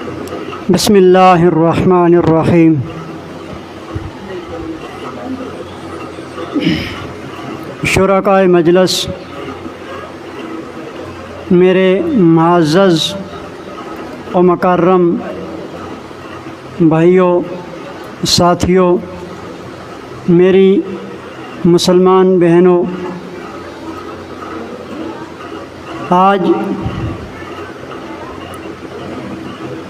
بسم اللہ الرحمن الرحیم۔ شرکائے مجلس، میرے معزز و مکرم بھائیوں، ساتھیوں، میری مسلمان بہنوں، آج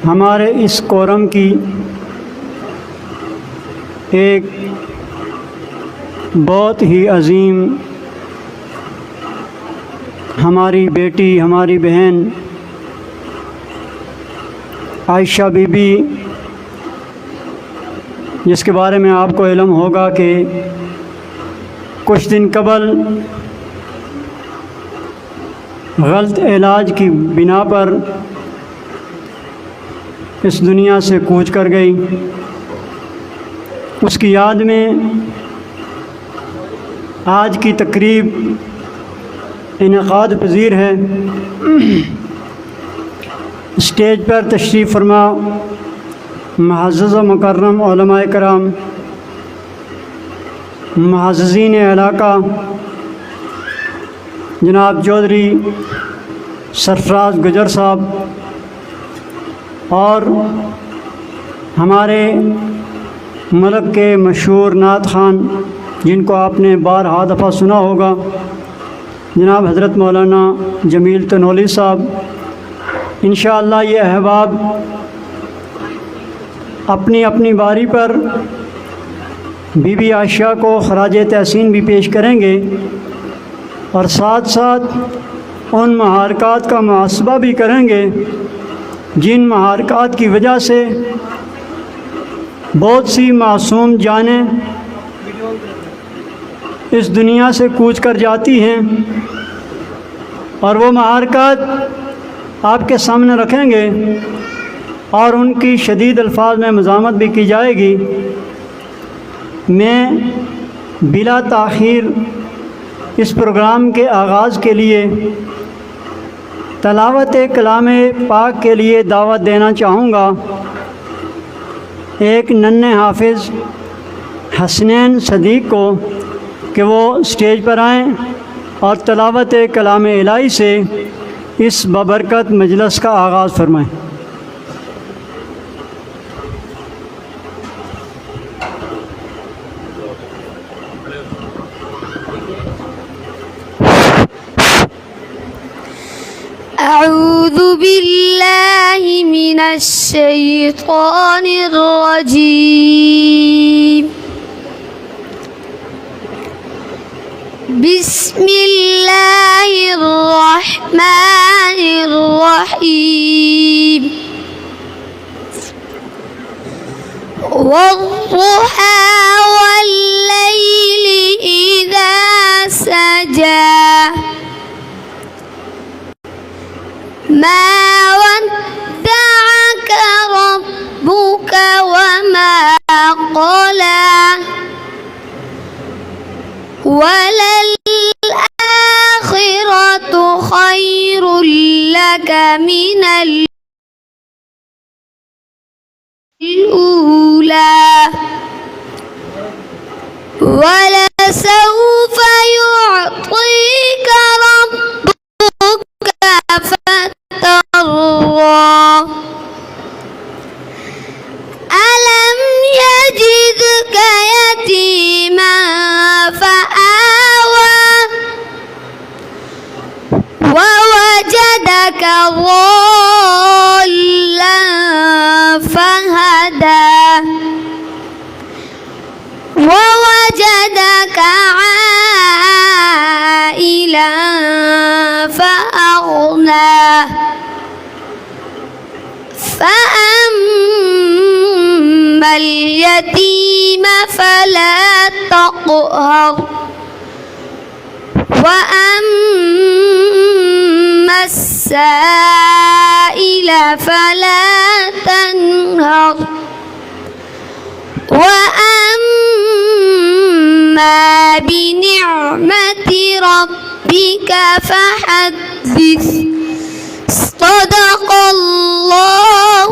ہمارے اس کورم کی ایک بہت ہی عظیم ہماری بیٹی، ہماری بہن عائشہ بی بی، جس کے بارے میں آپ کو علم ہوگا کہ کچھ دن قبل غلط علاج کی بنا پر اس دنیا سے کوچ کر گئی۔ اس کی یاد میں آج کی تقریب انعقاد پذیر ہے۔ اسٹیج پر تشریف فرما معزز و مکرم علماء کرام، معززین علاقہ، جناب چودھری سرفراز گجر صاحب، اور ہمارے ملک کے مشہور نعت خوان جن کو آپ نے بارہا دفعہ سنا ہوگا، جناب حضرت مولانا جمیل تنولی صاحب۔ انشاءاللہ یہ احباب اپنی اپنی باری پر بی بی عائشہ کو خراج تحسین بھی پیش کریں گے، اور ساتھ ساتھ ان محارکات کا محاسبہ بھی کریں گے جن محارکات کی وجہ سے بہت سی معصوم جانیں اس دنیا سے کوچ کر جاتی ہیں، اور وہ محارکات آپ کے سامنے رکھیں گے اور ان کی شدید الفاظ میں مذمت بھی کی جائے گی۔ میں بلا تاخیر اس پروگرام کے آغاز کے لیے تلاوت کلام پاک کے لیے دعوت دینا چاہوں گا۔ ایک ننھے حافظ حسنین صدیق کو کہ وہ اسٹیج پر آئیں اور تلاوت کلام الہی سے اس بابرکت مجلس کا آغاز فرمائیں۔ اعوذ باللہ من الشیطان الرجیم، بسم اللہ الرحمن الرحیم، والضحى واللیل اذا سجى، ما ودعك ربك وما قلى، وللآخرة خير لك من الأولى، ولسوف يعطيك ربك فترضى، ألم يجدك يتيما فآوى، ووجدك ضالا فهدى، ووجدك عائلا فأغنى، فأما اليتيم فلا تقهر، وأما السائل فلا تنهر، وأما بنعمة ربك فحدث۔ صدق اللہ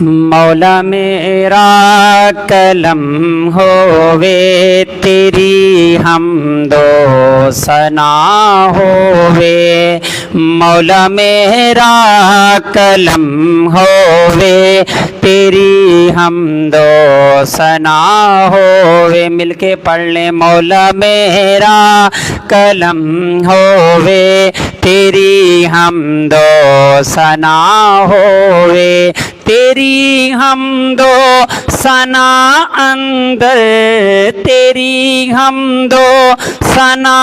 مولا میرا قلم ہووے تیری حمد و ثنا ہووے، مولا میرا قلم ہووے تیری حمد و ثنا ہووے، مل کے پڑھ لیں مولا میرا قلم ہووے تیری حمد و ثنا ہووے، تیری حمد و ثنا اندر، تیری حمد و ثنا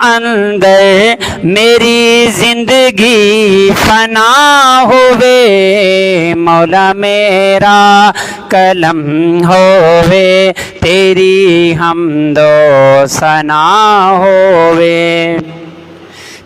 اندر میری زندگی فنا ہووے، مولا میرا قلم ہووے تیری حمد و ثنا ہووے،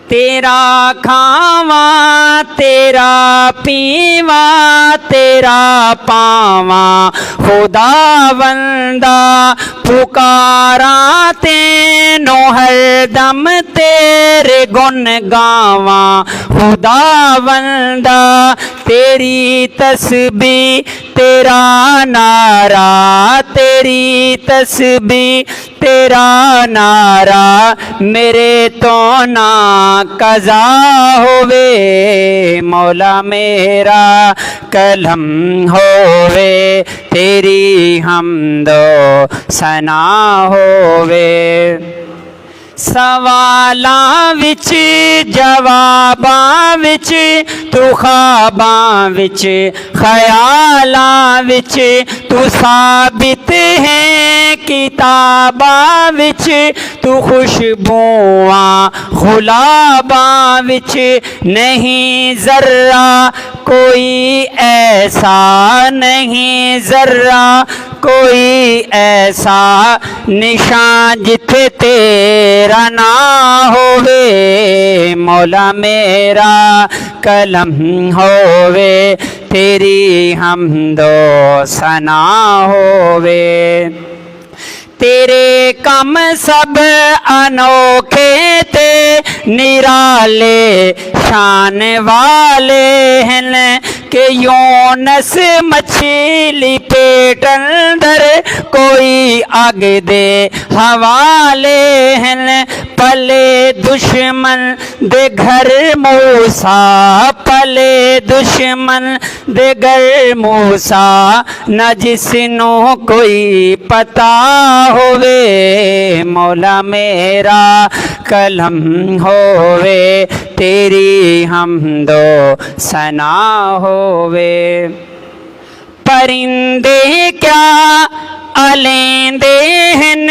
تیرا کھاواں تیرا پیواں تیرا پاواں خدا بندہ، پکاراں تینوں ہر دم تیرے گن گاواں خدا بندہ، تیری تسبیح تیرا نعرہ، تیری تسبیح تیرا نعرہ میرے تو نہ قضا ہووے، مولا میرا قلم ہووے تیری حمد و ثنا ہووے، سوالاں وچ جواباں وچ تو خواباں وچ خیالاں وچ تو ثابت ہے، کتاباں وچ تو خوشبواں گلاباں وچ نہیں ذرہ کوئی ایسا، نہیں ذرہ کوئی ایسا نشان جتھے تیرا نہ ہووے، مولا میرا قلم ہووے تیری حمد و ثنا ہووے، تیرے کم سب انوکھے تے نرالے شان والے ہیں، کہ یونس مچھلی پیٹ اندر کوئی اگ دے حوالے ہیں، پلے دشمن دے گھر موسیٰ، پلے دشمن دے گھر موسیٰ، نہ جس نو کوئی پتہ ہووے، مولا میرا قلم ہووے تیری حمد و ثنا ہووے، پرندے کیا الیندے ہن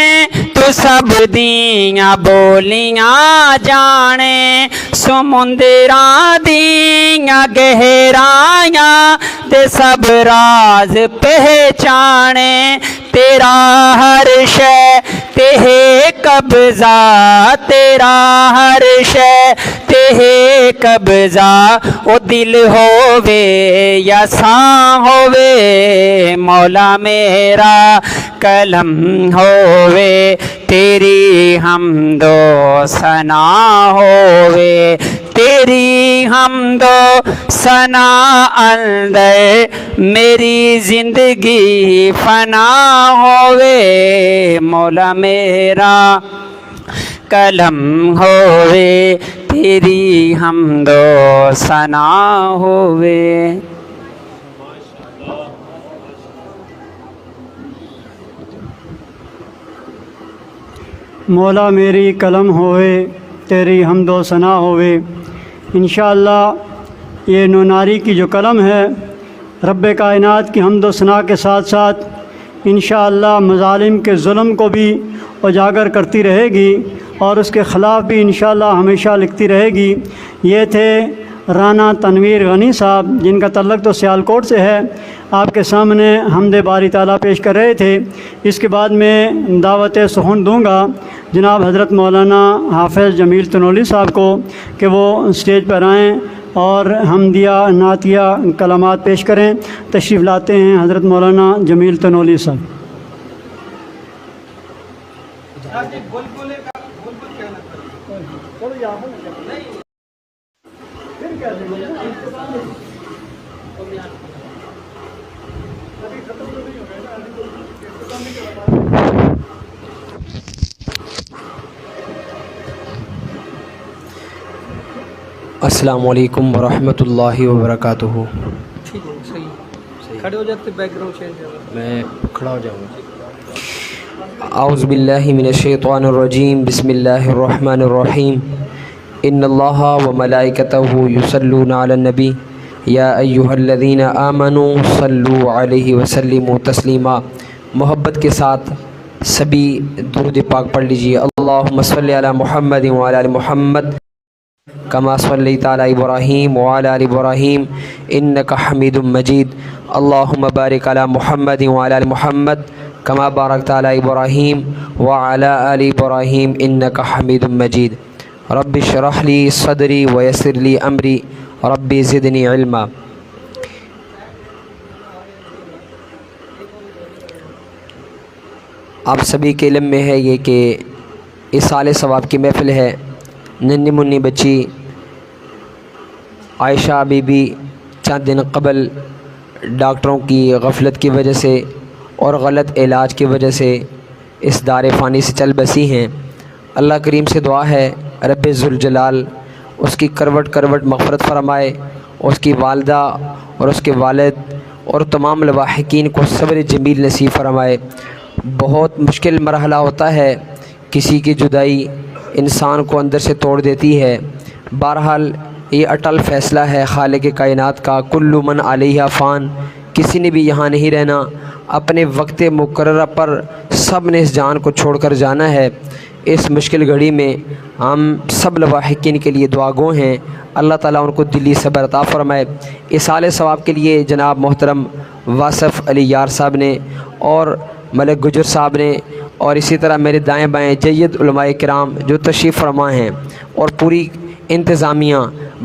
تو سب دیاں بولیاں جانے، سمندراں دیاں گہرائیاں تے سب راز پہچانے، تیرا ہر شے تے قبضہ، تیرا ہر شے تے قبضہ، او دل ہووے یا ساں ہووے، مولا میرا قلم ہووے تیری حمد و ثنا ہووے، تیری حمد و ثنا اندر میری زندگی فنا ہووے، مولا میرا قلم ہووے تیری حمد و ثنا ہووے۔ مولا میری قلم ہوئے تیری حمد و ثنا ہوئے۔ انشاءاللہ یہ نوناری کی جو قلم ہے رب کائنات کی حمد و ثنا کے ساتھ ساتھ انشاءاللہ مظالم کے ظلم کو بھی اجاگر کرتی رہے گی اور اس کے خلاف بھی انشاءاللہ ہمیشہ لکھتی رہے گی۔ یہ تھے رانا تنویر غنی صاحب جن کا تعلق تو سیالکوٹ سے ہے، آپ کے سامنے حمد باری تعالیٰ پیش کر رہے تھے۔ اس کے بعد میں دعوت سخن دوں گا جناب حضرت مولانا حافظ جمیل تنولی صاحب کو کہ وہ اسٹیج پر آئیں اور حمدیہ نعتیہ کلمات پیش کریں۔ تشریف لاتے ہیں حضرت مولانا جمیل تنولی صاحب۔ السلام علیکم ورحمۃ اللہ وبرکاتہ. کھڑے ہو جاتے بیک گراؤنڈ چینج. میں کھڑا ہو جاؤں گا. اعوذ باللہ من الشیطان الرجیم. بسم اللہ الرحمن الرحیم. ان اللہ وملائکتہ یصلون علی النبی یا ایہا الذین آمنوا صلوا علیہ وسلموا تسلیما. محبت کے ساتھ سبھی درود پاک پڑھ لیجیے. اللہم صلی علی محمد وعلی آل محمد کما صلیت علی ابراہیم وعلی آل ابراہیم انک حمید مجید. اللہم بارک علی محمد وعلی آل محمد کما بارکت علی ابراہیم وعلی آل ابراہیم انک حمید مجید. رب اشرح لی صدری ویسر لی امری رب زدنی علما. آپ سبھی کے علم میں ہے یہ کہ اصال ثواب کی محفل ہے. ننھی منی بچی عائشہ بی بی چند دن قبل ڈاکٹروں کی غفلت کی وجہ سے اور غلط علاج کی وجہ سے اس دار فانی سے چل بسی ہیں. اللہ کریم سے دعا ہے رب ذوالجلال اس کی کروٹ کروٹ مغفرت فرمائے، اس کی والدہ اور اس کے والد اور تمام لواحقین کو صبر جمیل نصیب فرمائے. بہت مشکل مرحلہ ہوتا ہے، کسی کی جدائی انسان کو اندر سے توڑ دیتی ہے. بہرحال یہ اٹل فیصلہ ہے خالق کائنات کا، کل من علیہ فان، کسی نے بھی یہاں نہیں رہنا. اپنے وقت مقررہ پر سب نے اس جان کو چھوڑ کر جانا ہے. اس مشکل گھڑی میں ہم سب لواحقین کے لیے دعا گو ہیں. اللہ تعالیٰ ان کو دلی صبر عطا فرمائے. اصال ثواب کے لیے جناب محترم واصف علی یار صاحب نے اور ملک گجر صاحب نے اور اسی طرح میرے دائیں بائیں جید علماء کرام جو تشریف فرما ہیں اور پوری انتظامیہ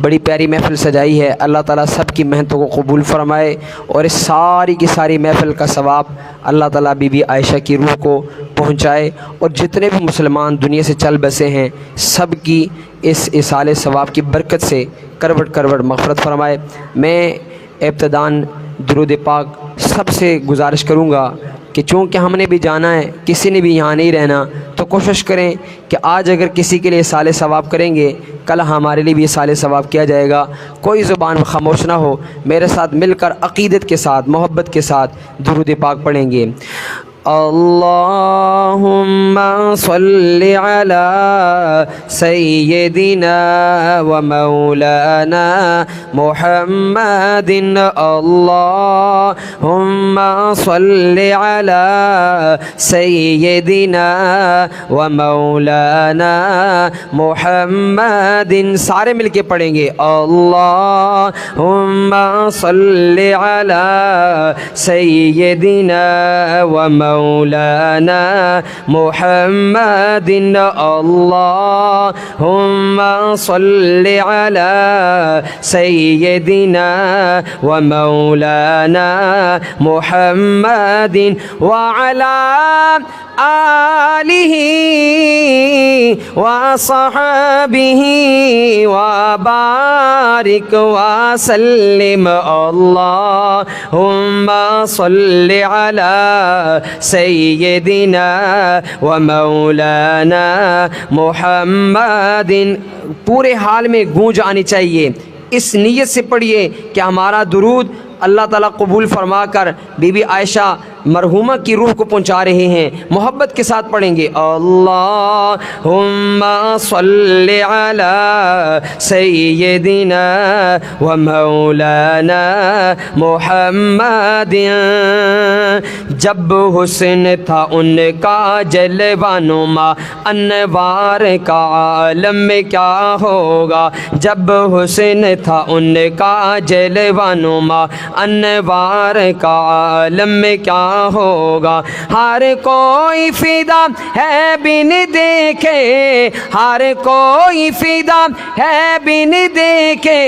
بڑی پیاری محفل سجائی ہے. اللہ تعالیٰ سب کی محنتوں کو قبول فرمائے اور اس ساری کی ساری محفل کا ثواب اللہ تعالیٰ بی بی عائشہ کی روح کو پہنچائے اور جتنے بھی مسلمان دنیا سے چل بسے ہیں سب کی اس اصال ثواب کی برکت سے کروٹ کروٹ مغفرت فرمائے. میں ابتداً درود پاک سب سے گزارش کروں گا کہ چونکہ ہم نے بھی جانا ہے، کسی نے بھی یہاں نہیں رہنا، تو کوشش کریں کہ آج اگر کسی کے لیے اصال ثواب کریں گے کل ہمارے لیے بھی اصال ثواب کیا جائے گا. کوئی زبان خاموش نہ ہو، میرے ساتھ مل کر عقیدت کے ساتھ محبت کے ساتھ درود پاک پڑھیں گے. اللہم صلی علی سیدنا و مولانا محمد. اللہم صلی علی سیدنا و مولانا محمد. سارے مل کے پڑھیں گے. اللہم صلی علی سیدنا و مولانا محمد. اللہم صلی علی سیدنا و مولانا محمد وعلی آلہ وصحبہ وبارک وسلم. اللہم صلی علی سیدنا و مولانا محمد. پورے حال میں گونج آنی چاہیے. اس نیت سے پڑھیے کہ ہمارا درود اللہ تعالیٰ قبول فرما کر بی بی عائشہ مرحومہ کی روح کو پہنچا رہے ہیں. محبت کے ساتھ پڑھیں گے. اللہم صلی علی سیدنا و مولانا محمد. جب حسن تھا ان کا جلوہ نما، انوار کا عالم میں کیا ہوگا. جب حسن تھا ان کا جلوہ نما، انوار کا عالم میں کیا ہوگا. ہر کوئی فدا ہے بن دیکھے، ہر کوئی فدا ہے بن دیکھے،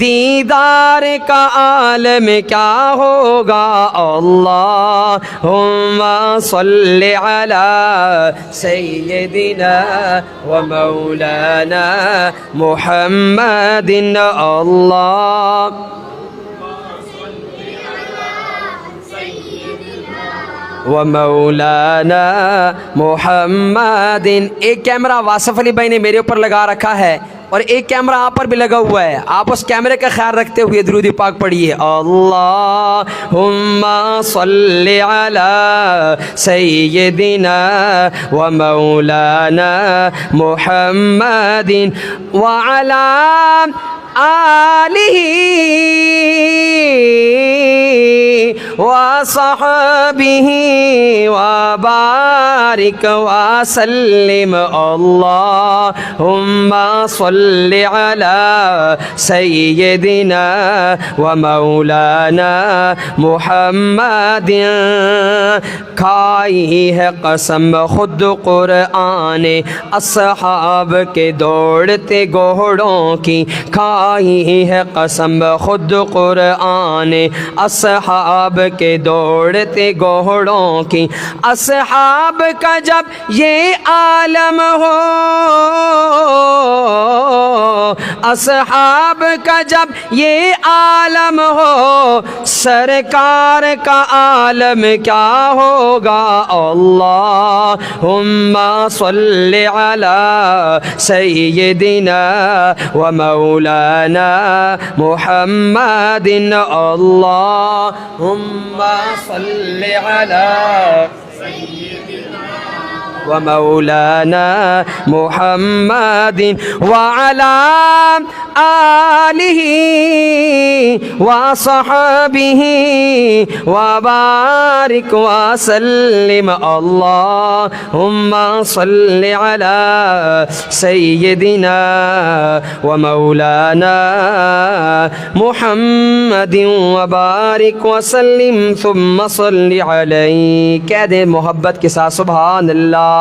دیدار کا عالم کیا ہوگا. اللہم صلی علی سیدنا و مولانا محمد. اللہ ومولانا محمد. ایک کیمرہ واصف علی بھائی نے میرے اوپر لگا رکھا ہے اور ایک کیمرہ آپ پر بھی لگا ہوا ہے. آپ اس کیمرے کا خیال رکھتے ہوئے درود پاک پڑھیے. اللہم صلی علی سیدنا و مولانا محمد وعلی آلہ وصحبہ وبارک وسلم. اللہم صلی علی سیدنا و مولانا محمد. کھائی ہے قسم خود قرآن اصحاب کے دوڑتے گھوڑوں کی. کھائی ہے قسم خود قرآن اصحاب کے دوڑتے گھوڑوں کی. اصحاب کا جب یہ عالم ہو، اصحاب کا جب یہ عالم ہو، سرکار کا عالم کیا ہوگا. اللہم صلی علی سیدنا و مولانا محمد. اللہم صلی علی و مولانا محمد وعلی آلہ وصحبہ وبارک وسلم. اللہم صلی علی سیدنا و مولانا محمد وبارک وسلم ثم صلی علیہ. کہہ دیں محبت کے ساتھ سبحان اللہ.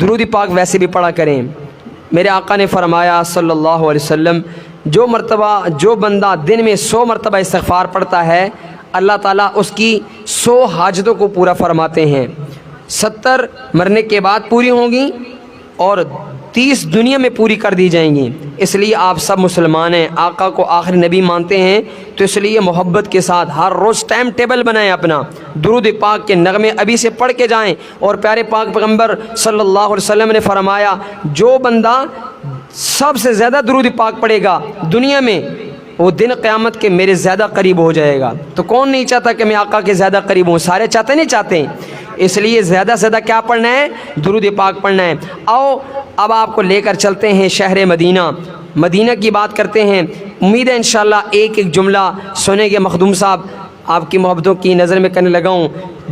درود پاک ویسے بھی پڑھا کریں. میرے آقا نے فرمایا صلی اللہ علیہ وسلم، جو بندہ دن میں 100 مرتبہ استغفار پڑھتا ہے، اللہ تعالیٰ اس کی 100 حاجتوں کو پورا فرماتے ہیں. 70 مرنے کے بعد پوری ہوں گی اور 30 دنیا میں پوری کر دی جائیں گی. اس لیے آپ سب مسلمان ہیں، آقا کو آخری نبی مانتے ہیں، تو اس لیے محبت کے ساتھ ہر روز ٹائم ٹیبل بنائیں اپنا. درود پاک کے نغمے ابھی سے پڑھ کے جائیں. اور پیارے پاک پیغمبر صلی اللہ علیہ وسلم نے فرمایا، جو بندہ سب سے زیادہ درود پاک پڑھے گا دنیا میں، وہ دن قیامت کے میرے زیادہ قریب ہو جائے گا. تو کون نہیں چاہتا کہ میں آقا کے زیادہ قریب ہوں؟ سارے چاہتے نہیں چاہتے. اس لیے زیادہ سے زیادہ کیا پڑھنا ہے؟ درود پاک پڑھنا ہے. آؤ اب آپ کو لے کر چلتے ہیں شہر مدینہ. مدینہ کی بات کرتے ہیں. امید ہے انشاءاللہ ایک ایک جملہ سنیں گے. مخدوم صاحب آپ کی محبتوں کی نظر میں کرنے لگا ہوں.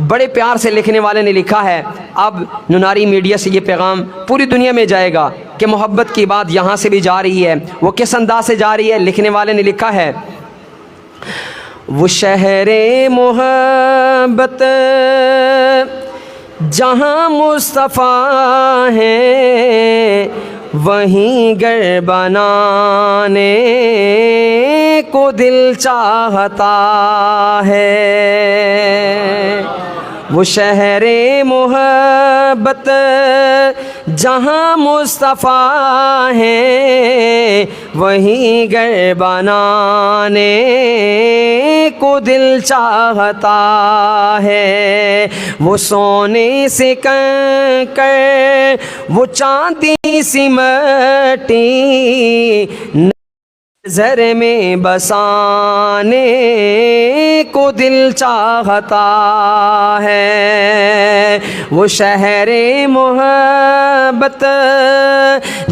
بڑے پیار سے لکھنے والے نے لکھا ہے. اب نناری میڈیا سے یہ پیغام پوری دنیا میں جائے گا کہ محبت کی بات یہاں سے بھی جا رہی ہے. وہ کس انداز سے جا رہی ہے؟ لکھنے والے نے لکھا ہے، وہ شہر محبت جہاں مصطفیٰ ہیں، وہیں گھر بنانے کو دل چاہتا ہے. وہ شہر محبت جہاں مصطفیٰ ہیں، وہیں گھر بنانے کو دل چاہتا ہے. وہ سونے سے کنکر، وہ چاندی سی مٹی، نظر میں بسانے کو دل چاہتا ہے. وہ شہر محبت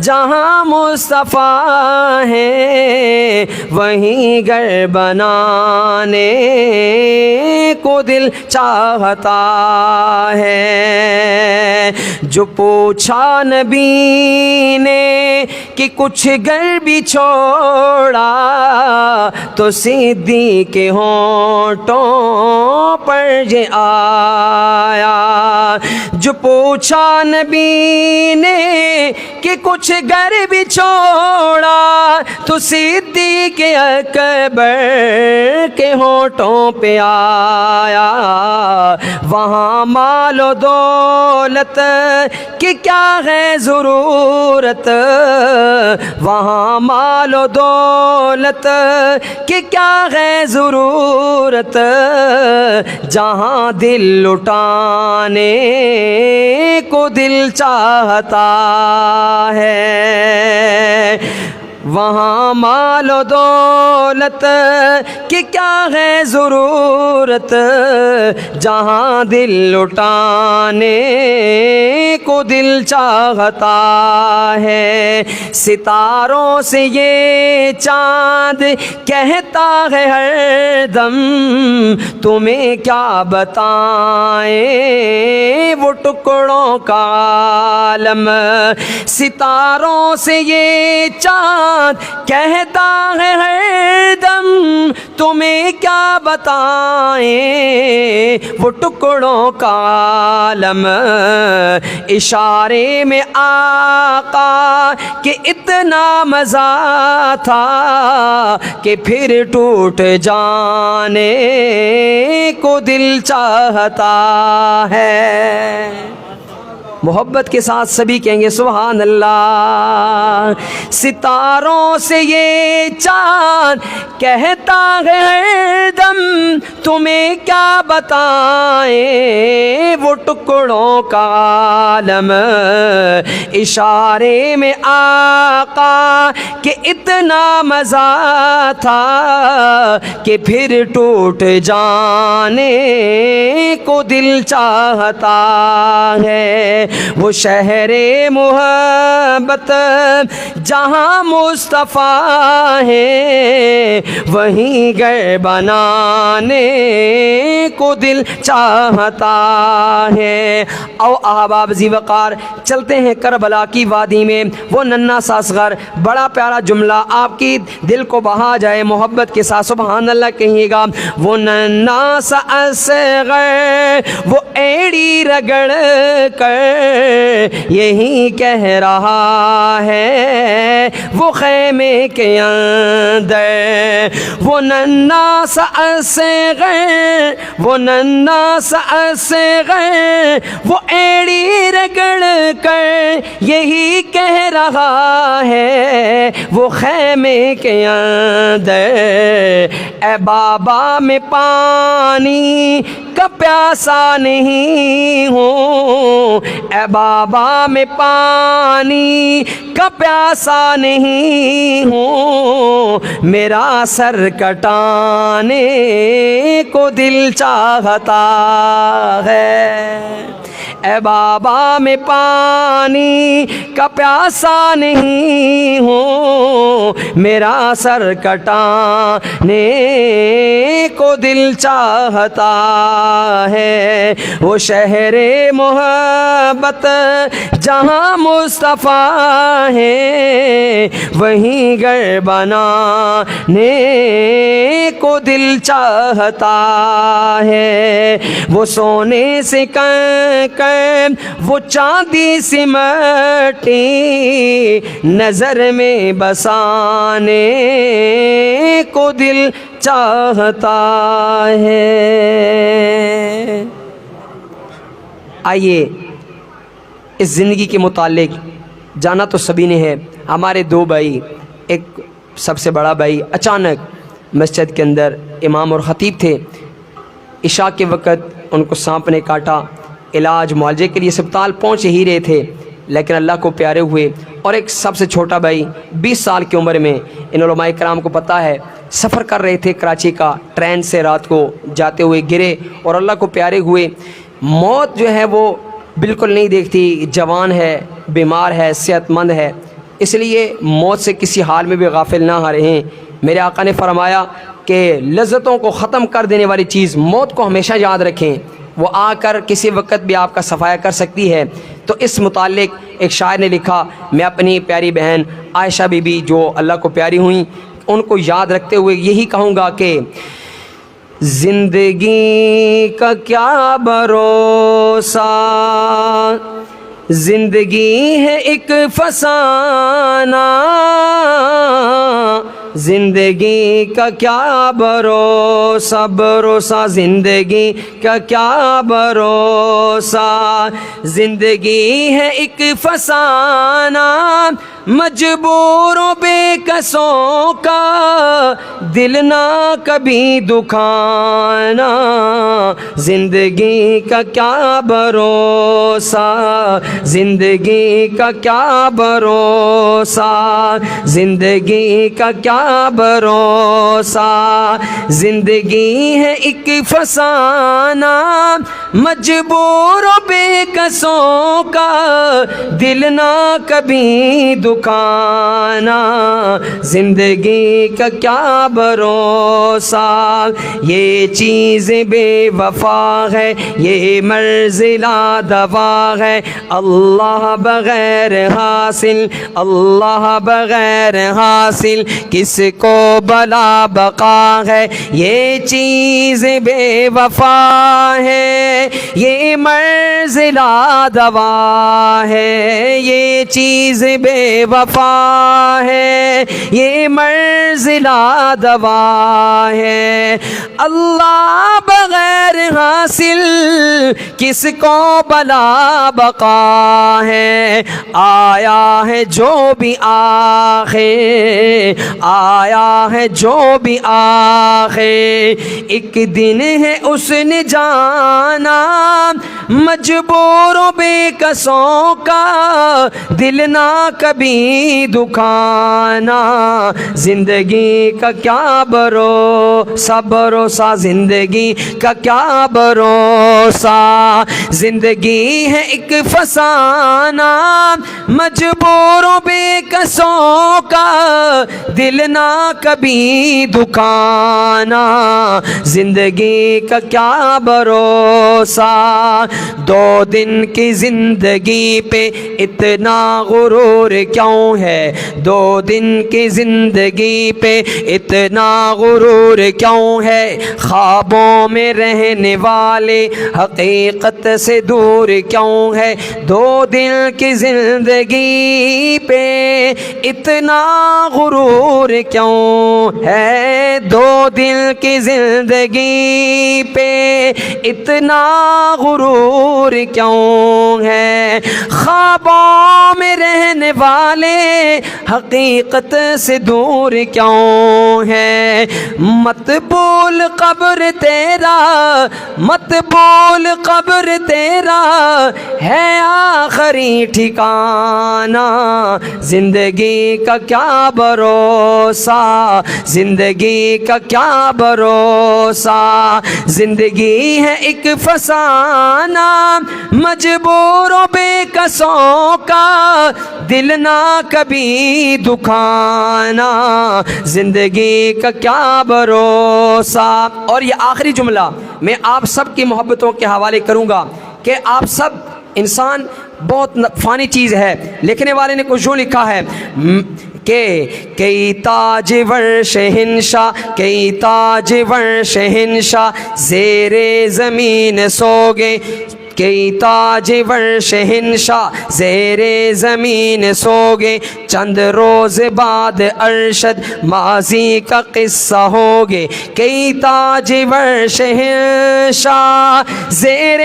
جہاں مصطفیٰ ہیں، وہیں گھر بنانے کو دل چاہتا ہے. جو پوچھا نبی نے کہ کچھ گھر بھی چھوڑا، تو صدیق کے ہونٹوں پر یہ آیا. جو پوچھا نبی نے کہ کچھ گھر بھی چھوڑا، تو صدیق کے اکبر کے ہونٹوں پہ آیا، وہاں مال و دولت کی کیا ہے ضرورت، وہاں مال و دولت کی کیا ہے ضرورت، جہاں دل لٹانے کو دل چاہتا ہے، وہاں مال و دولت کی کیا ہے ضرورت، جہاں دل لٹانے کو دل چاہتا ہے۔ ستاروں سے یہ چاند کہتا ہے ہر دم، تمہیں کیا بتائیں وہ ٹکڑوں کا عالم، ستاروں سے یہ چاند کہتا ہے ہر دم، تمہیں کیا بتائیں وہ ٹکڑوں کا عالم، اشارے میں آقا کہ اتنا مزہ تھا کہ پھر ٹوٹ جانے کو دل چاہتا ہے۔ محبت کے ساتھ سبھی کہیں گے سبحان اللہ۔ ستاروں سے یہ چاند کہتا ہے ہر دم، تمہیں کیا بتائیں وہ ٹکڑوں کا عالم، اشارے میں آقا کہ اتنا مزہ تھا کہ پھر ٹوٹ جانے کو دل چاہتا ہے۔ وہ شہر محبت جہاں مصطفیٰ ہے، وہیں گھر بنانے کو دل چاہتا ہے۔ او احباب ذی وقار، چلتے ہیں کربلا کی وادی میں۔ وہ ننھا سا اصغر، بڑا پیارا جملہ آپ کی دل کو بہا جائے، محبت کے ساتھ سبحان اللہ کہیے گا۔ وہ ننھا سا اصغر وہ ایڑی رگڑ کر یہی کہہ رہا ہے وہ خیمے کے اندر، وہ ننھا سا اصغر، وہ ننھا سا اصغر وہ ایڑی رگڑ کر یہی کہہ رہا ہے وہ خیمے کے اندر، اے بابا میں پانی کا پیاسا نہیں ہوں، اے بابا میں پانی کا پیاسا نہیں ہوں، میرا سر کٹانے کو دل چاہتا ہے، اے بابا میں پانی کا پیاسا نہیں ہوں، میرا سر کٹانے کو دل چاہتا ہے۔ وہ شہر محبت جہاں مصطفیٰ ہے، وہیں گھر بنانے کو دل چاہتا ہے۔ وہ سونے سے کنکر وہ چاندی سی مٹی نظر میں بسانے کو دل چاہتا ہے۔ آئیے اس زندگی کے متعلق جانا تو سبھی نے ہے۔ ہمارے دو بھائی، ایک سب سے بڑا بھائی اچانک مسجد کے اندر امام اور خطیب تھے، عشاء کے وقت ان کو سانپ نے کاٹا، علاج معالجے کے لیے اسپتال پہنچ ہی رہے تھے، لیکن اللہ کو پیارے ہوئے۔ اور ایک سب سے چھوٹا بھائی 20 سال کی عمر میں، ان علماء کرام کو پتہ ہے، سفر کر رہے تھے کراچی کا، ٹرین سے رات کو جاتے ہوئے گرے اور اللہ کو پیارے ہوئے۔ موت جو ہے وہ بالکل نہیں دیکھتی، جوان ہے، بیمار ہے، صحت مند ہے، اس لیے موت سے کسی حال میں بھی غافل نہ رہیں۔ میرے آقا نے فرمایا کہ لذتوں کو ختم کر دینے والی چیز موت کو ہمیشہ یاد رکھیں، وہ آ کر کسی وقت بھی آپ کا صفایا کر سکتی ہے۔ تو اس متعلق ایک شاعر نے لکھا، میں اپنی پیاری بہن عائشہ بی بی جو اللہ کو پیاری ہوئیں ان کو یاد رکھتے ہوئے یہی کہوں گا کہ زندگی کا کیا بھروسہ، زندگی ہے ایک فسانہ، زندگی کا کیا بھروسہ بھروسہ زندگی کا کیا بھروسہ زندگی ہے ایک فسانہ مجبور و بے کسوں کا دل نہ کبھی دکھانا زندگی کا کیا بھروسہ زندگی کا کیا بھروسہ زندگی کا کیا بھروسہ زندگی ہے ایک فسانہ مجبور و بے کسوں کا دل نہ کبھی دکھانا زندگی کا کیا بھروسہ یہ چیز بے وفا ہے یہ مرضلہ دوا ہے اللہ بغیر حاصل اللہ بغیر حاصل کس کو بلا بقا ہے یہ چیز بے وفا ہے یہ مرضلہ دوا ہے یہ چیز بے وفا ہے یہ مرضلہ دوا ہے اللہ بغیر حاصل کس کو بلا بقا ہے آیا ہے جو بھی آخر آیا ہے جو بھی آخر ایک دن ہے اس نے جانا مجبور و بے کسوں کا دل نہ کبھی دکھانا زندگی کا کیا بھروسہ بھروسہ زندگی کا کیا بھروسہ زندگی ہے ایک فسانہ مجبور و بے کسوں کا دل نہ کبھی دکھانا زندگی کا کیا بھروسہ دو دن کی زندگی پہ اتنا غرور کیوں ہے دو دن کی زندگی پہ اتنا غرور کیوں ہے خوابوں میں رہنے والے حقیقت سے دور کیوں ہے دو دن کی زندگی پہ اتنا غرور کیوں ہے دو دن کی زندگی پہ اتنا غرور کیوں ہے خوابوں میں رہنے والے حقیقت سے دور کیوں ہے مت بول قبر تیرا مت بول قبر تیرا ہے آخری ٹھکانہ زندگی کا کیا بھروسہ زندگی کا کیا بھروسہ زندگی ہے ایک فسانہ مجبور و بے کسوں کا دل نہ کبھی دکھانا زندگی کا کیا بھروسہ اور یہ آخری جملہ میں آپ سب کی محبتوں کے حوالے کروں گا کہ آپ سب انسان بہت فانی چیز ہے لکھنے والے نے کچھ یوں لکھا ہے کہ کئی تاج ور شہنشاہ کئی تاج ور شہنشاہ زیر زمین سو گے کئی تاج ور شہنشاہ زیر زمین سو گے چند روز بعد ارشد ماضی کا قصہ ہوگے کئی تاج ور شہنشاہ زیر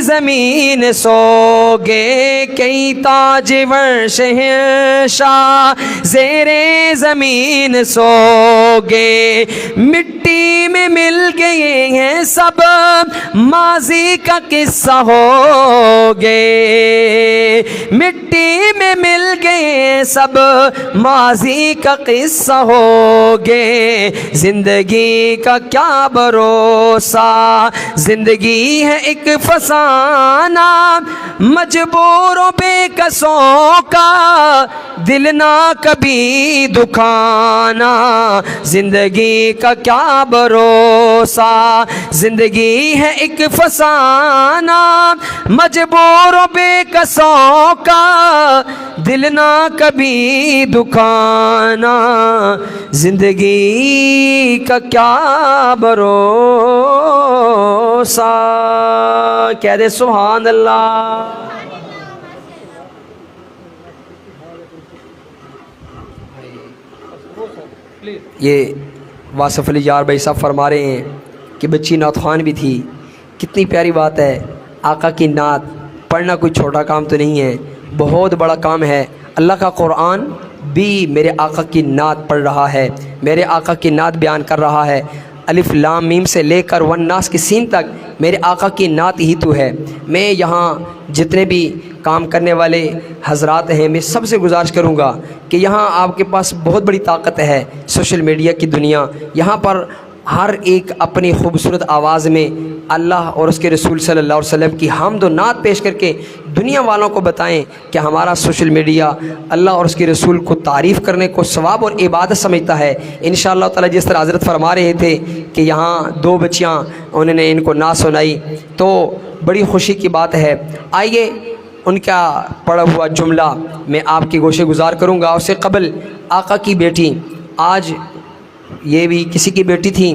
زمین سو گے کئی تاج ور شہنشاہ زیر زمین سو گے مٹی میں مل گئے ہیں سب ماضی کا قصہ ہوگے مٹی میں مل گئے سب ماضی کا قصہ ہوگے زندگی کا کیا بھروسہ زندگی ہے ایک فسانہ مجبور و بے کسوں کا دل نہ کبھی دکھانا زندگی کا کیا بھروسہ زندگی ہے ایک فسانہ مجبور و بے کسوں کا دل نہ کبھی دکھانا زندگی کا کیا بھروسہ کہہ دے سبحان اللہ یہ واصف علی یار بھائی صاحب فرما رہے ہیں کہ بچی نعت خوان بھی تھی. کتنی پیاری بات ہے. آقا کی نعت پڑھنا کوئی چھوٹا کام تو نہیں ہے, بہت بڑا کام ہے. اللہ کا قرآن بھی میرے آقا کی نعت پڑھ رہا ہے, میرے آقا کی نعت بیان کر رہا ہے. الف لام میم سے لے کر والناس کی سین تک میرے آقا کی نعت ہی تو ہے. میں یہاں جتنے بھی کام کرنے والے حضرات ہیں, میں سب سے گزارش کروں گا کہ یہاں آپ کے پاس بہت بڑی طاقت ہے, سوشل میڈیا کی دنیا. یہاں پر ہر ایک اپنی خوبصورت آواز میں اللہ اور اس کے رسول صلی اللہ علیہ وسلم کی حمد و نعت پیش کر کے دنیا والوں کو بتائیں کہ ہمارا سوشل میڈیا اللہ اور اس کے رسول کو تعریف کرنے کو ثواب اور عبادت سمجھتا ہے. انشاءاللہ تعالی جس طرح حضرت فرما رہے تھے کہ یہاں 2 بچیاں انہوں نے ان کو نعت سنائی, تو بڑی خوشی کی بات ہے. آئیے ان کا پڑھا ہوا جملہ میں آپ کی گوشے گزار کروں گا. اس سے قبل آقا کی بیٹی, آج یہ بھی کسی کی بیٹی تھی,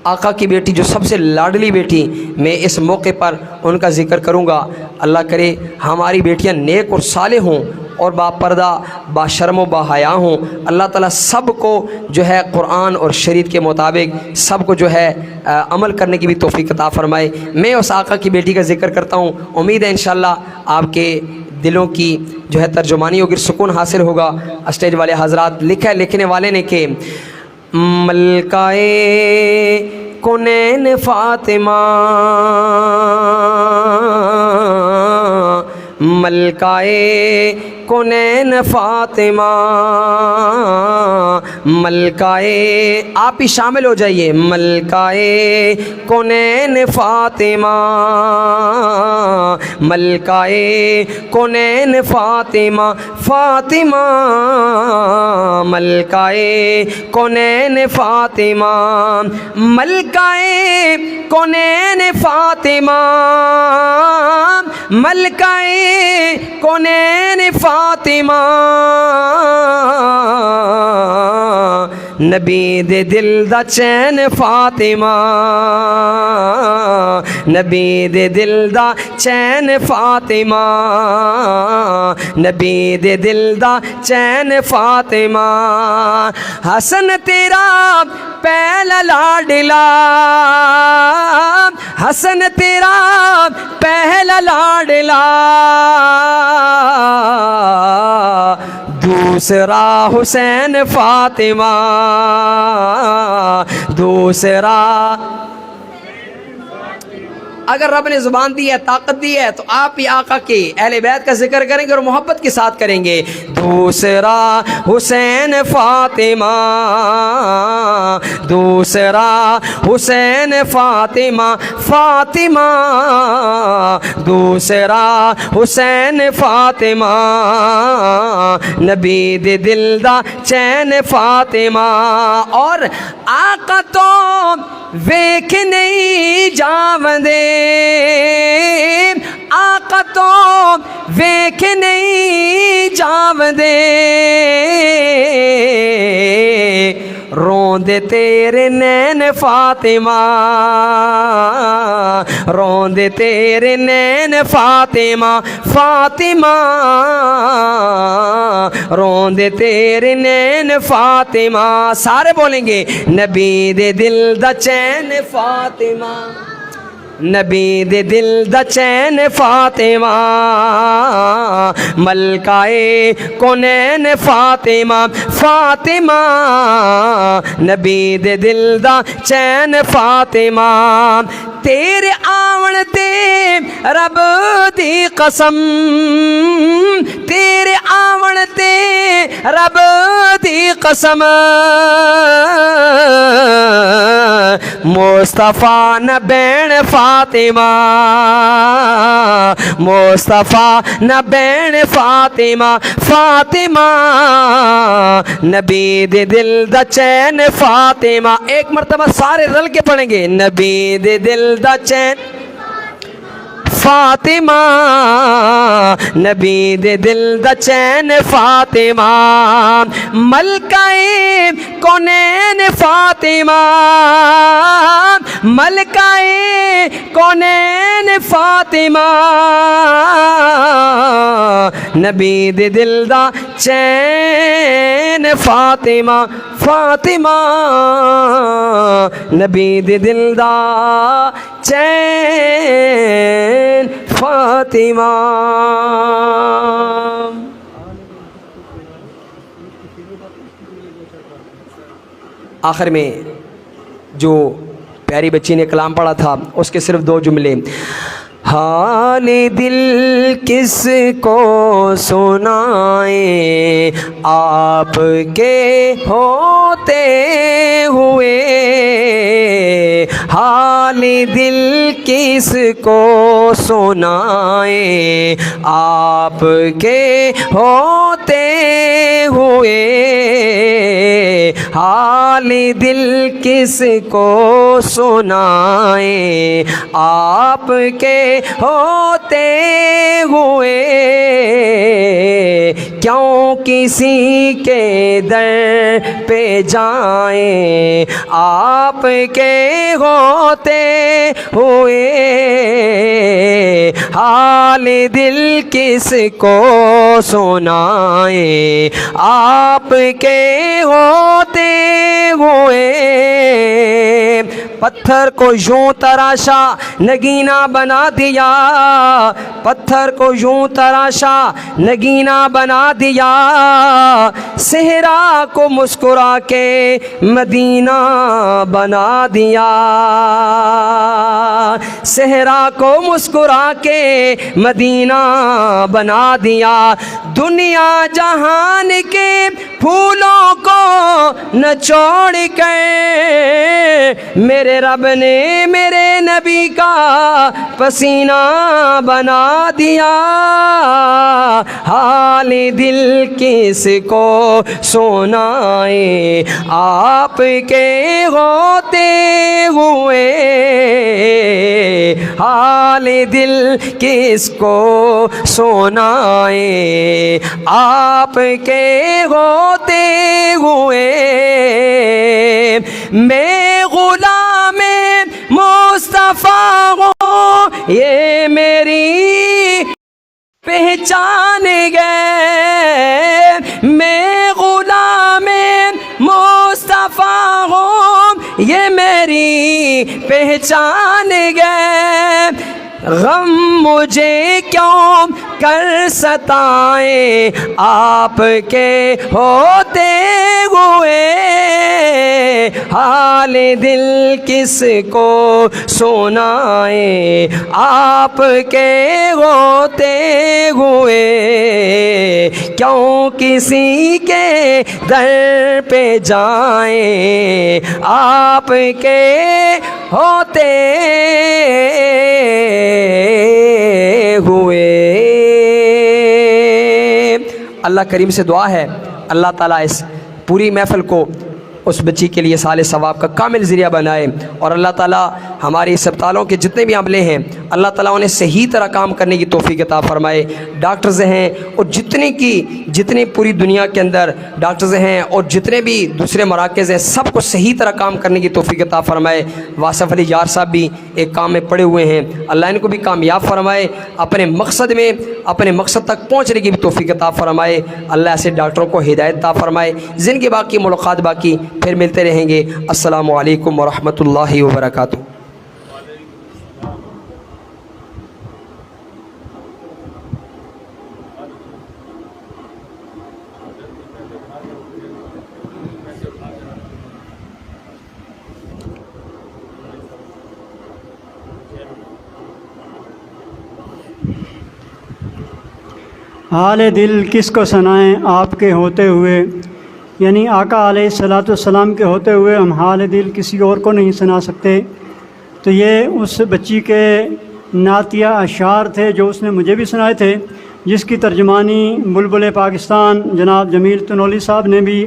آقا کی بیٹی جو سب سے لاڈلی بیٹی, میں اس موقع پر ان کا ذکر کروں گا. اللہ کرے ہماری بیٹیاں نیک اور صالح ہوں اور با پردہ با شرم و با حیا ہوں. اللہ تعالیٰ سب کو جو ہے قرآن اور شریعت کے مطابق سب کو جو ہے عمل کرنے کی بھی توفیق عطا فرمائے. میں اس آقا کی بیٹی کا ذکر کرتا ہوں. امید ہے انشاءاللہ آپ کے دلوں کی جو ہے ترجمانی ہوگی, سکون حاصل ہوگا. اسٹیج والے حضرات, لکھا ہے لکھنے والے نے کہ ملکائے کونین فاطمہ, ملکائے کونین فاطمہ, ملکائے, آپ ہی شامل ہو جائیے. ملکائے کونین فاطمہ, ملکائے کونین فاطمہ, فاطمہ ملکائے کونین فاطمہ, ملکائے کونین فاطمہ, ملکائے کونین فاطمہ, نبی دے دل دا چین فاطمہ, نبی دے دل دا چین فاطمہ, نبی دے دل دا چین فاطمہ, حسن تیرا پہلا لاڈلا, حسن تیرا پہلا لاڈلا, دوسرا حسین فاطمہ, دوسرا. اگر رب نے زبان دی ہے, طاقت دی ہے, تو آپ ہی آقا کے اہل بیت کا ذکر کریں گے اور محبت کے ساتھ کریں گے. دوسرا حسین فاطمہ, دوسرا حسین فاطمہ, فاطمہ دوسرا حسین فاطمہ, نبی دے دل دا چین فاطمہ. اور آقا تو ویکھ نہیں جاوندے, آقا تو ویکھ نہیں جاوندے, روندے تیرے نین فاطمہ, روندے تیرے نین فاطمہ, فاطمہ روندے تیرے نین فاطمہ. سارے بولیں گے نبی دے دل دا چین فاطمہ, نبی دے دل دا چین فاطمہ, ملکائے کونین فاطمہ, فاطمہ نبی دے دل دا چین فاطمہ. تیرے آون تے رب دی قسم, تیرے آون تے رب دی قسم, مصطفیٰ نہ بین فاطمہ, مصطفیٰ نہ بین فاطمہ, فاطمہ نبی دے دل دا چین فاطمہ. ایک مرتبہ سارے رل کے پڑھیں گے, نبی دے دل دا چین فاطمہ, نبی دے دل دا چین فاطمہ, ملکائے کونین فاطمہ, ملکائے کونین فاطمہ, نبی دے دل دا چین فاطمہ, فاطمہ نبی دی دل دا چین فاطمہ. آخر میں جو پیاری بچی نے کلام پڑھا تھا اس کے صرف 2 جملے. حال دل کس کو سنائیں آپ کے ہوتے ہوئے. حال دل کس کو سنائیں آپ کے ہوتے ہوئے. حال دل کس کو سنائیں آپ کے ہوتے ہوئے. کیوں کسی کے در پہ جائیں آپ کے ہوتے ہوئے. حال دل کس کو سنائیں آپ کے ہوتے ہوئے. پتھر کو یوں تراشا نگینہ بنا دیا. پتھر کو یوں تراشا نگینہ بنا دیا. صحرا کو مسکرا کے مدینہ بنا دیا. صحرا کو مسکرا کے مدینہ بنا دیا. دنیا جہان کے پھولوں کو نچوڑ کر میرے رب نے میرے نبی کا پسینہ بنا دیا. حال دل کس کو سنائیں آپ کے ہوتے ہوئے. حال دل کس کو سنائیں آپ کے ہوتے ہوئے. میں غلام مصطفیٰ ہوں یہ میری پہچان گئے. میں غلام مصطفیٰ ہوں یہ میری پہچان گئے. غم مجھے کیوں کر ستائیں آپ کے ہوتے ہوئے. حال دل کس کو سنائیں آپ کے ہوتے ہوئے. کیوں کسی کے در پہ جائیں آپ کے ہوتے ہوئے. اللہ کریم سے دعا ہے اللہ تعالیٰ اس پوری محفل کو اس بچی کے لیے سال ثواب کا کامل ذریعہ بنائے. اور اللہ تعالیٰ ہماری اسپتالوں کے جتنے بھی عملے ہیں اللہ تعالیٰ انہیں صحیح طرح کام کرنے کی توفیق عطا فرمائے. ڈاکٹرز ہیں اور جتنے پوری دنیا کے اندر ڈاکٹرز ہیں اور جتنے بھی دوسرے مراکز ہیں سب کو صحیح طرح کام کرنے کی توفیق عطا فرمائے. واصف علی یار صاحب بھی ایک کام میں پڑے ہوئے ہیں اللہ ان کو بھی کامیاب فرمائے. اپنے مقصد تک پہنچنے کی بھی توفیق عطا فرمائے. اللہ ایسے ڈاکٹروں کو ہدایت عطا فرمائے. زندگی باقی ملاقات باقی پھر ملتے رہیں گے. السلام علیکم ورحمۃ اللہ وبرکاتہ. حال دل کس کو سنائیں آپ کے ہوتے ہوئے، یعنی آقا علیہ الصلاۃ والسلام کے ہوتے ہوئے ہم حال دل کسی اور کو نہیں سنا سکتے. تو یہ اس بچی کے نعتیہ اشعار تھے جو اس نے مجھے بھی سنائے تھے، جس کی ترجمانی بلبل پاکستان جناب جمیل تنولی صاحب نے بھی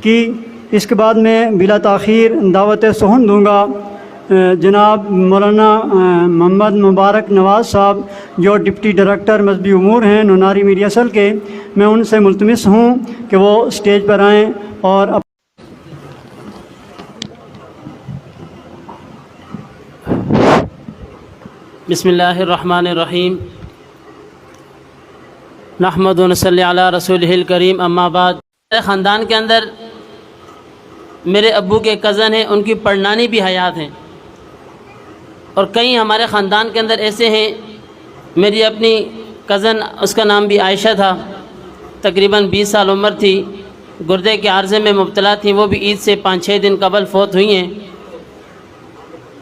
کی. اس کے بعد میں بلا تاخیر دعوت سخن دوں گا جناب مولانا محمد مبارک نواز صاحب جو ڈپٹی ڈائریکٹر مذہبی امور ہیں نوناری میڈیا سیل کے. میں ان سے ملتمس ہوں کہ وہ اسٹیج پر آئیں اور بسم اللہ الرحمن الرحیم. نحمد و نصلی علی رسولہ الکریم. اما بعد، خاندان کے اندر میرے ابو کے کزن ہیں، ان کی پڑنانی بھی حیات ہیں، اور کئی ہمارے خاندان کے اندر ایسے ہیں. میری اپنی کزن، اس کا نام بھی عائشہ تھا، تقریباً 20 سال عمر تھی، گردے کے عارضے میں مبتلا تھیں، وہ بھی عید سے 5-6 دن قبل فوت ہوئی ہیں.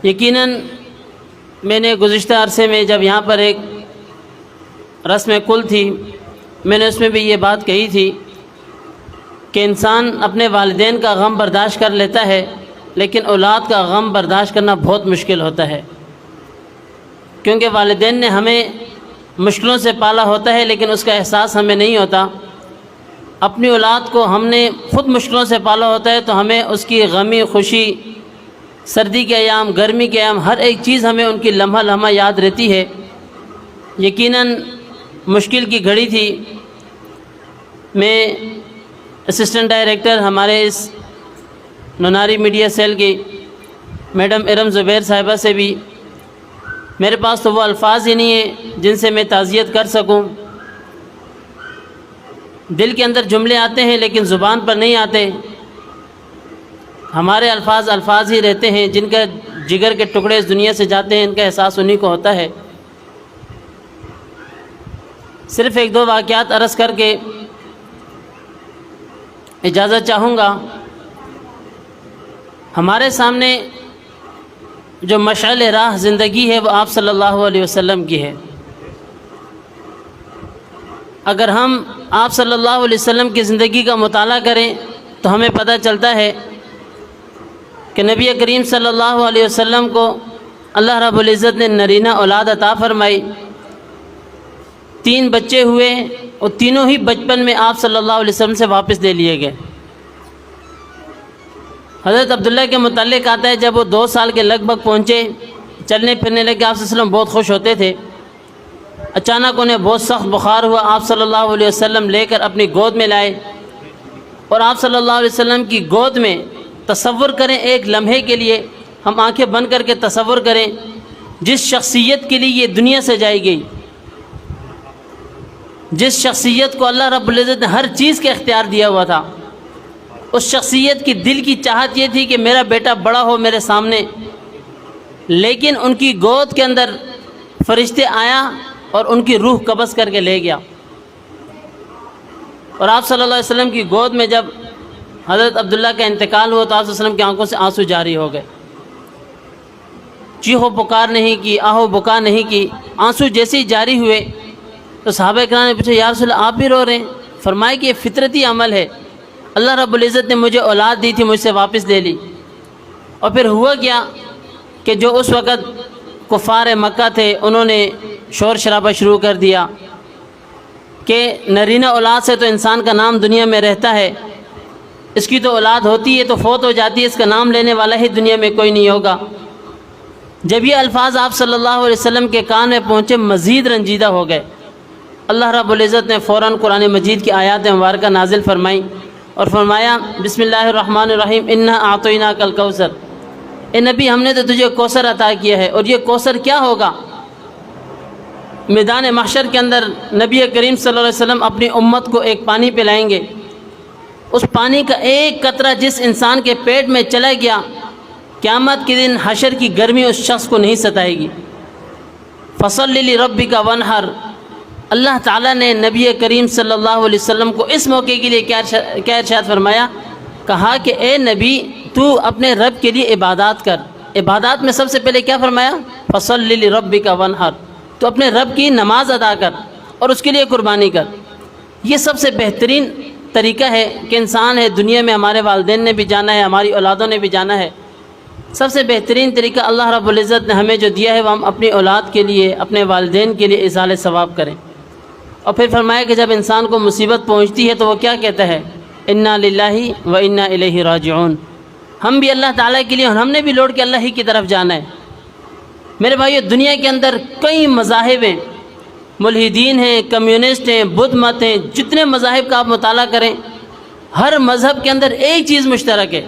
یقیناً میں نے گزشتہ عرصے میں جب یہاں پر ایک رسم کل تھی، میں نے اس میں بھی یہ بات کہی تھی کہ انسان اپنے والدین کا غم برداشت کر لیتا ہے، لیکن اولاد کا غم برداشت کرنا بہت مشکل ہوتا ہے، کیونکہ والدین نے ہمیں مشکلوں سے پالا ہوتا ہے لیکن اس کا احساس ہمیں نہیں ہوتا. اپنی اولاد کو ہم نے خود مشکلوں سے پالا ہوتا ہے تو ہمیں اس کی غمی خوشی، سردی کے ایام، گرمی کے ایام، ہر ایک چیز ہمیں ان کی لمحہ لمحہ یاد رہتی ہے. یقیناً مشکل کی گھڑی تھی. میں اسسٹنٹ ڈائریکٹر ہمارے اس نوناری میڈیا سیل کی میڈم ارم زبیر صاحبہ سے بھی میرے پاس تو وہ الفاظ ہی نہیں ہیں جن سے میں تعزیت کر سکوں. دل کے اندر جملے آتے ہیں لیکن زبان پر نہیں آتے. ہمارے الفاظ ہی رہتے ہیں، جن کا جگر کے ٹکڑے اس دنیا سے جاتے ہیں ان کا احساس انہی کو ہوتا ہے. صرف 1-2 واقعات عرض کر کے اجازت چاہوں گا. ہمارے سامنے جو مشعل راہ زندگی ہے وہ آپ صلی اللہ علیہ وسلم کی ہے. اگر ہم آپ صلی اللہ علیہ وسلم کی زندگی کا مطالعہ کریں تو ہمیں پتہ چلتا ہے کہ نبی کریم صلی اللہ علیہ وسلم کو اللہ رب العزت نے نرینہ اولاد عطا فرمائی. 3 بچے ہوئے اور تینوں ہی بچپن میں آپ صلی اللہ علیہ وسلم سے واپس لے لیے گئے. حضرت عبداللہ کے متعلق آتا ہے جب وہ 2 سال کے لگ بھگ پہنچے، چلنے پھرنے لگے، آپ صلی اللہ علیہ وسلم بہت خوش ہوتے تھے. اچانک انہیں بہت سخت بخار ہوا، آپ صلی اللہ علیہ وسلم لے کر اپنی گود میں لائے، اور آپ صلی اللہ علیہ وسلم کی گود میں تصور کریں، ایک لمحے کے لیے ہم آنکھیں بند کر کے تصور کریں جس شخصیت کے لیے یہ دنیا سے جائی گئی، جس شخصیت کو اللہ رب العزت نے ہر چیز کا اختیار دیا ہوا تھا، اس شخصیت کی دل کی چاہت یہ تھی کہ میرا بیٹا بڑا ہو میرے سامنے، لیکن ان کی گود کے اندر فرشتے آیا اور ان کی روح قبض کر کے لے گیا. اور آپ صلی اللہ علیہ وسلم کی گود میں جب حضرت عبداللہ کا انتقال ہوا تو آپ صلی اللہ علیہ وسلم کی آنکھوں سے آنسو جاری ہو گئے. چیخو پکار نہیں کی، آہو بکا نہیں کی، آنسو جیسے ہی جاری ہوئے تو صحابہ کرام نے پوچھا یا رسول اللہ آپ بھی رو رہے ہیں؟ فرمائے کہ یہ فطرتی عمل ہے، اللہ رب العزت نے مجھے اولاد دی تھی، مجھ سے واپس لے لی. اور پھر ہوا کیا کہ جو اس وقت کفار مکہ تھے انہوں نے شور شرابہ شروع کر دیا کہ نرینہ اولاد سے تو انسان کا نام دنیا میں رہتا ہے، اس کی تو اولاد ہوتی ہے تو فوت ہو جاتی ہے، اس کا نام لینے والا ہی دنیا میں کوئی نہیں ہوگا. جب یہ الفاظ آپ صلی اللہ علیہ وسلم کے کان میں پہنچے مزید رنجیدہ ہو گئے. اللہ رب العزت نے فوراً قرآن مجید کی آیات مبارکہ نازل فرمائیں اور فرمایا بسم اللہ الرحمن الرحیم انا اعطیناک الکوثر، اے نبی ہم نے تو تجھے کوثر عطا کیا ہے. اور یہ کوثر کیا ہوگا؟ میدان محشر کے اندر نبی کریم صلی اللہ علیہ وسلم اپنی امت کو ایک پانی پلائیں گے، اس پانی کا ایک قطرہ جس انسان کے پیٹ میں چلا گیا قیامت کے دن حشر کی گرمی اس شخص کو نہیں ستائے گی. فصلی لربک وانحر، اللہ تعالیٰ نے نبی کریم صلی اللہ علیہ وسلم کو اس موقع کے لیے کیا ارشاد فرمایا؟ کہا کہ اے نبی تو اپنے رب کے لیے عبادات کر. عبادات میں سب سے پہلے کیا فرمایا؟ فصلی لربک وانحر، تو اپنے رب کی نماز ادا کر اور اس کے لیے قربانی کر. یہ سب سے بہترین طریقہ ہے کہ انسان ہے دنیا میں، ہمارے والدین نے بھی جانا ہے، ہماری اولادوں نے بھی جانا ہے. سب سے بہترین طریقہ اللہ رب العزت نے ہمیں جو دیا ہے وہ ہم اپنی اولاد کے لیے، اپنے والدین کے لیے ایصال ثواب کریں. اور پھر فرمایا کہ جب انسان کو مصیبت پہنچتی ہے تو وہ کیا کہتا ہے؟ انا للہ و انا الیہ راجعون. ہم بھی اللہ تعالیٰ کے لیے، اور ہم نے بھی لوٹ کے اللہ ہی کی طرف جانا ہے. میرے بھائیو دنیا کے اندر کئی مذاہب ہیں، ملحدین ہیں، کمیونسٹ ہیں، بدھ مت ہیں، جتنے مذاہب کا آپ مطالعہ کریں ہر مذہب کے اندر ایک چیز مشترک ہے.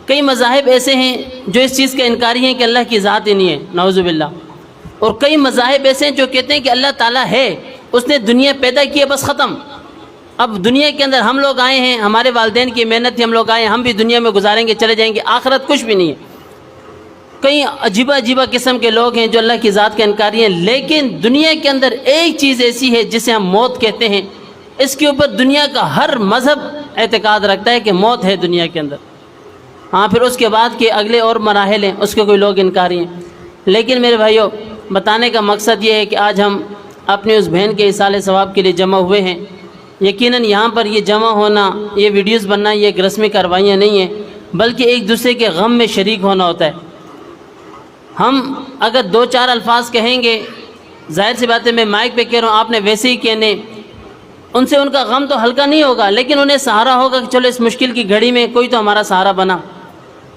کئی مذاہب ایسے ہیں جو اس چیز کا انکاری ہیں کہ اللہ کی ذات ہی نہیں ہے، نعوذ باللہ. اور کئی مذاہب ایسے ہیں جو کہتے ہیں کہ اللہ تعالیٰ ہے، اس نے دنیا پیدا کی ہے، بس ختم. اب دنیا کے اندر ہم لوگ آئے ہیں, ہمارے والدین کی محنت تھی, ہم لوگ آئے ہیں, ہم بھی دنیا میں گزاریں گے, چلے جائیں گے, آخرت کچھ بھی نہیں ہے. کئی عجیبہ قسم کے لوگ ہیں جو اللہ کی ذات کے انکاری ہیں, لیکن دنیا کے اندر ایک چیز ایسی ہے جسے ہم موت کہتے ہیں, اس کے اوپر دنیا کا ہر مذہب اعتقاد رکھتا ہے کہ موت ہے دنیا کے اندر. ہاں پھر اس کے بعد کے اگلے اور مراحل ہیں, اس کے کوئی لوگ انکاری ہیں. لیکن میرے بھائیوں, بتانے کا مقصد یہ ہے کہ آج ہم اپنے اس بہن کے ایصال ثواب کے لیے جمع ہوئے ہیں. یقیناً یہاں پر یہ جمع ہونا, یہ ویڈیوز بننا, یہ ایک رسمی کاروائیاں نہیں ہیں, بلکہ ایک دوسرے کے غم میں شریک ہونا ہوتا ہے. ہم اگر 2-4 الفاظ کہیں گے, ظاہر سی بات ہے, میں مائک پہ کہہ رہا ہوں, آپ نے ویسے ہی کہنے, ان سے ان کا غم تو ہلکا نہیں ہوگا, لیکن انہیں سہارا ہوگا کہ چلو اس مشکل کی گھڑی میں کوئی تو ہمارا سہارا بنا.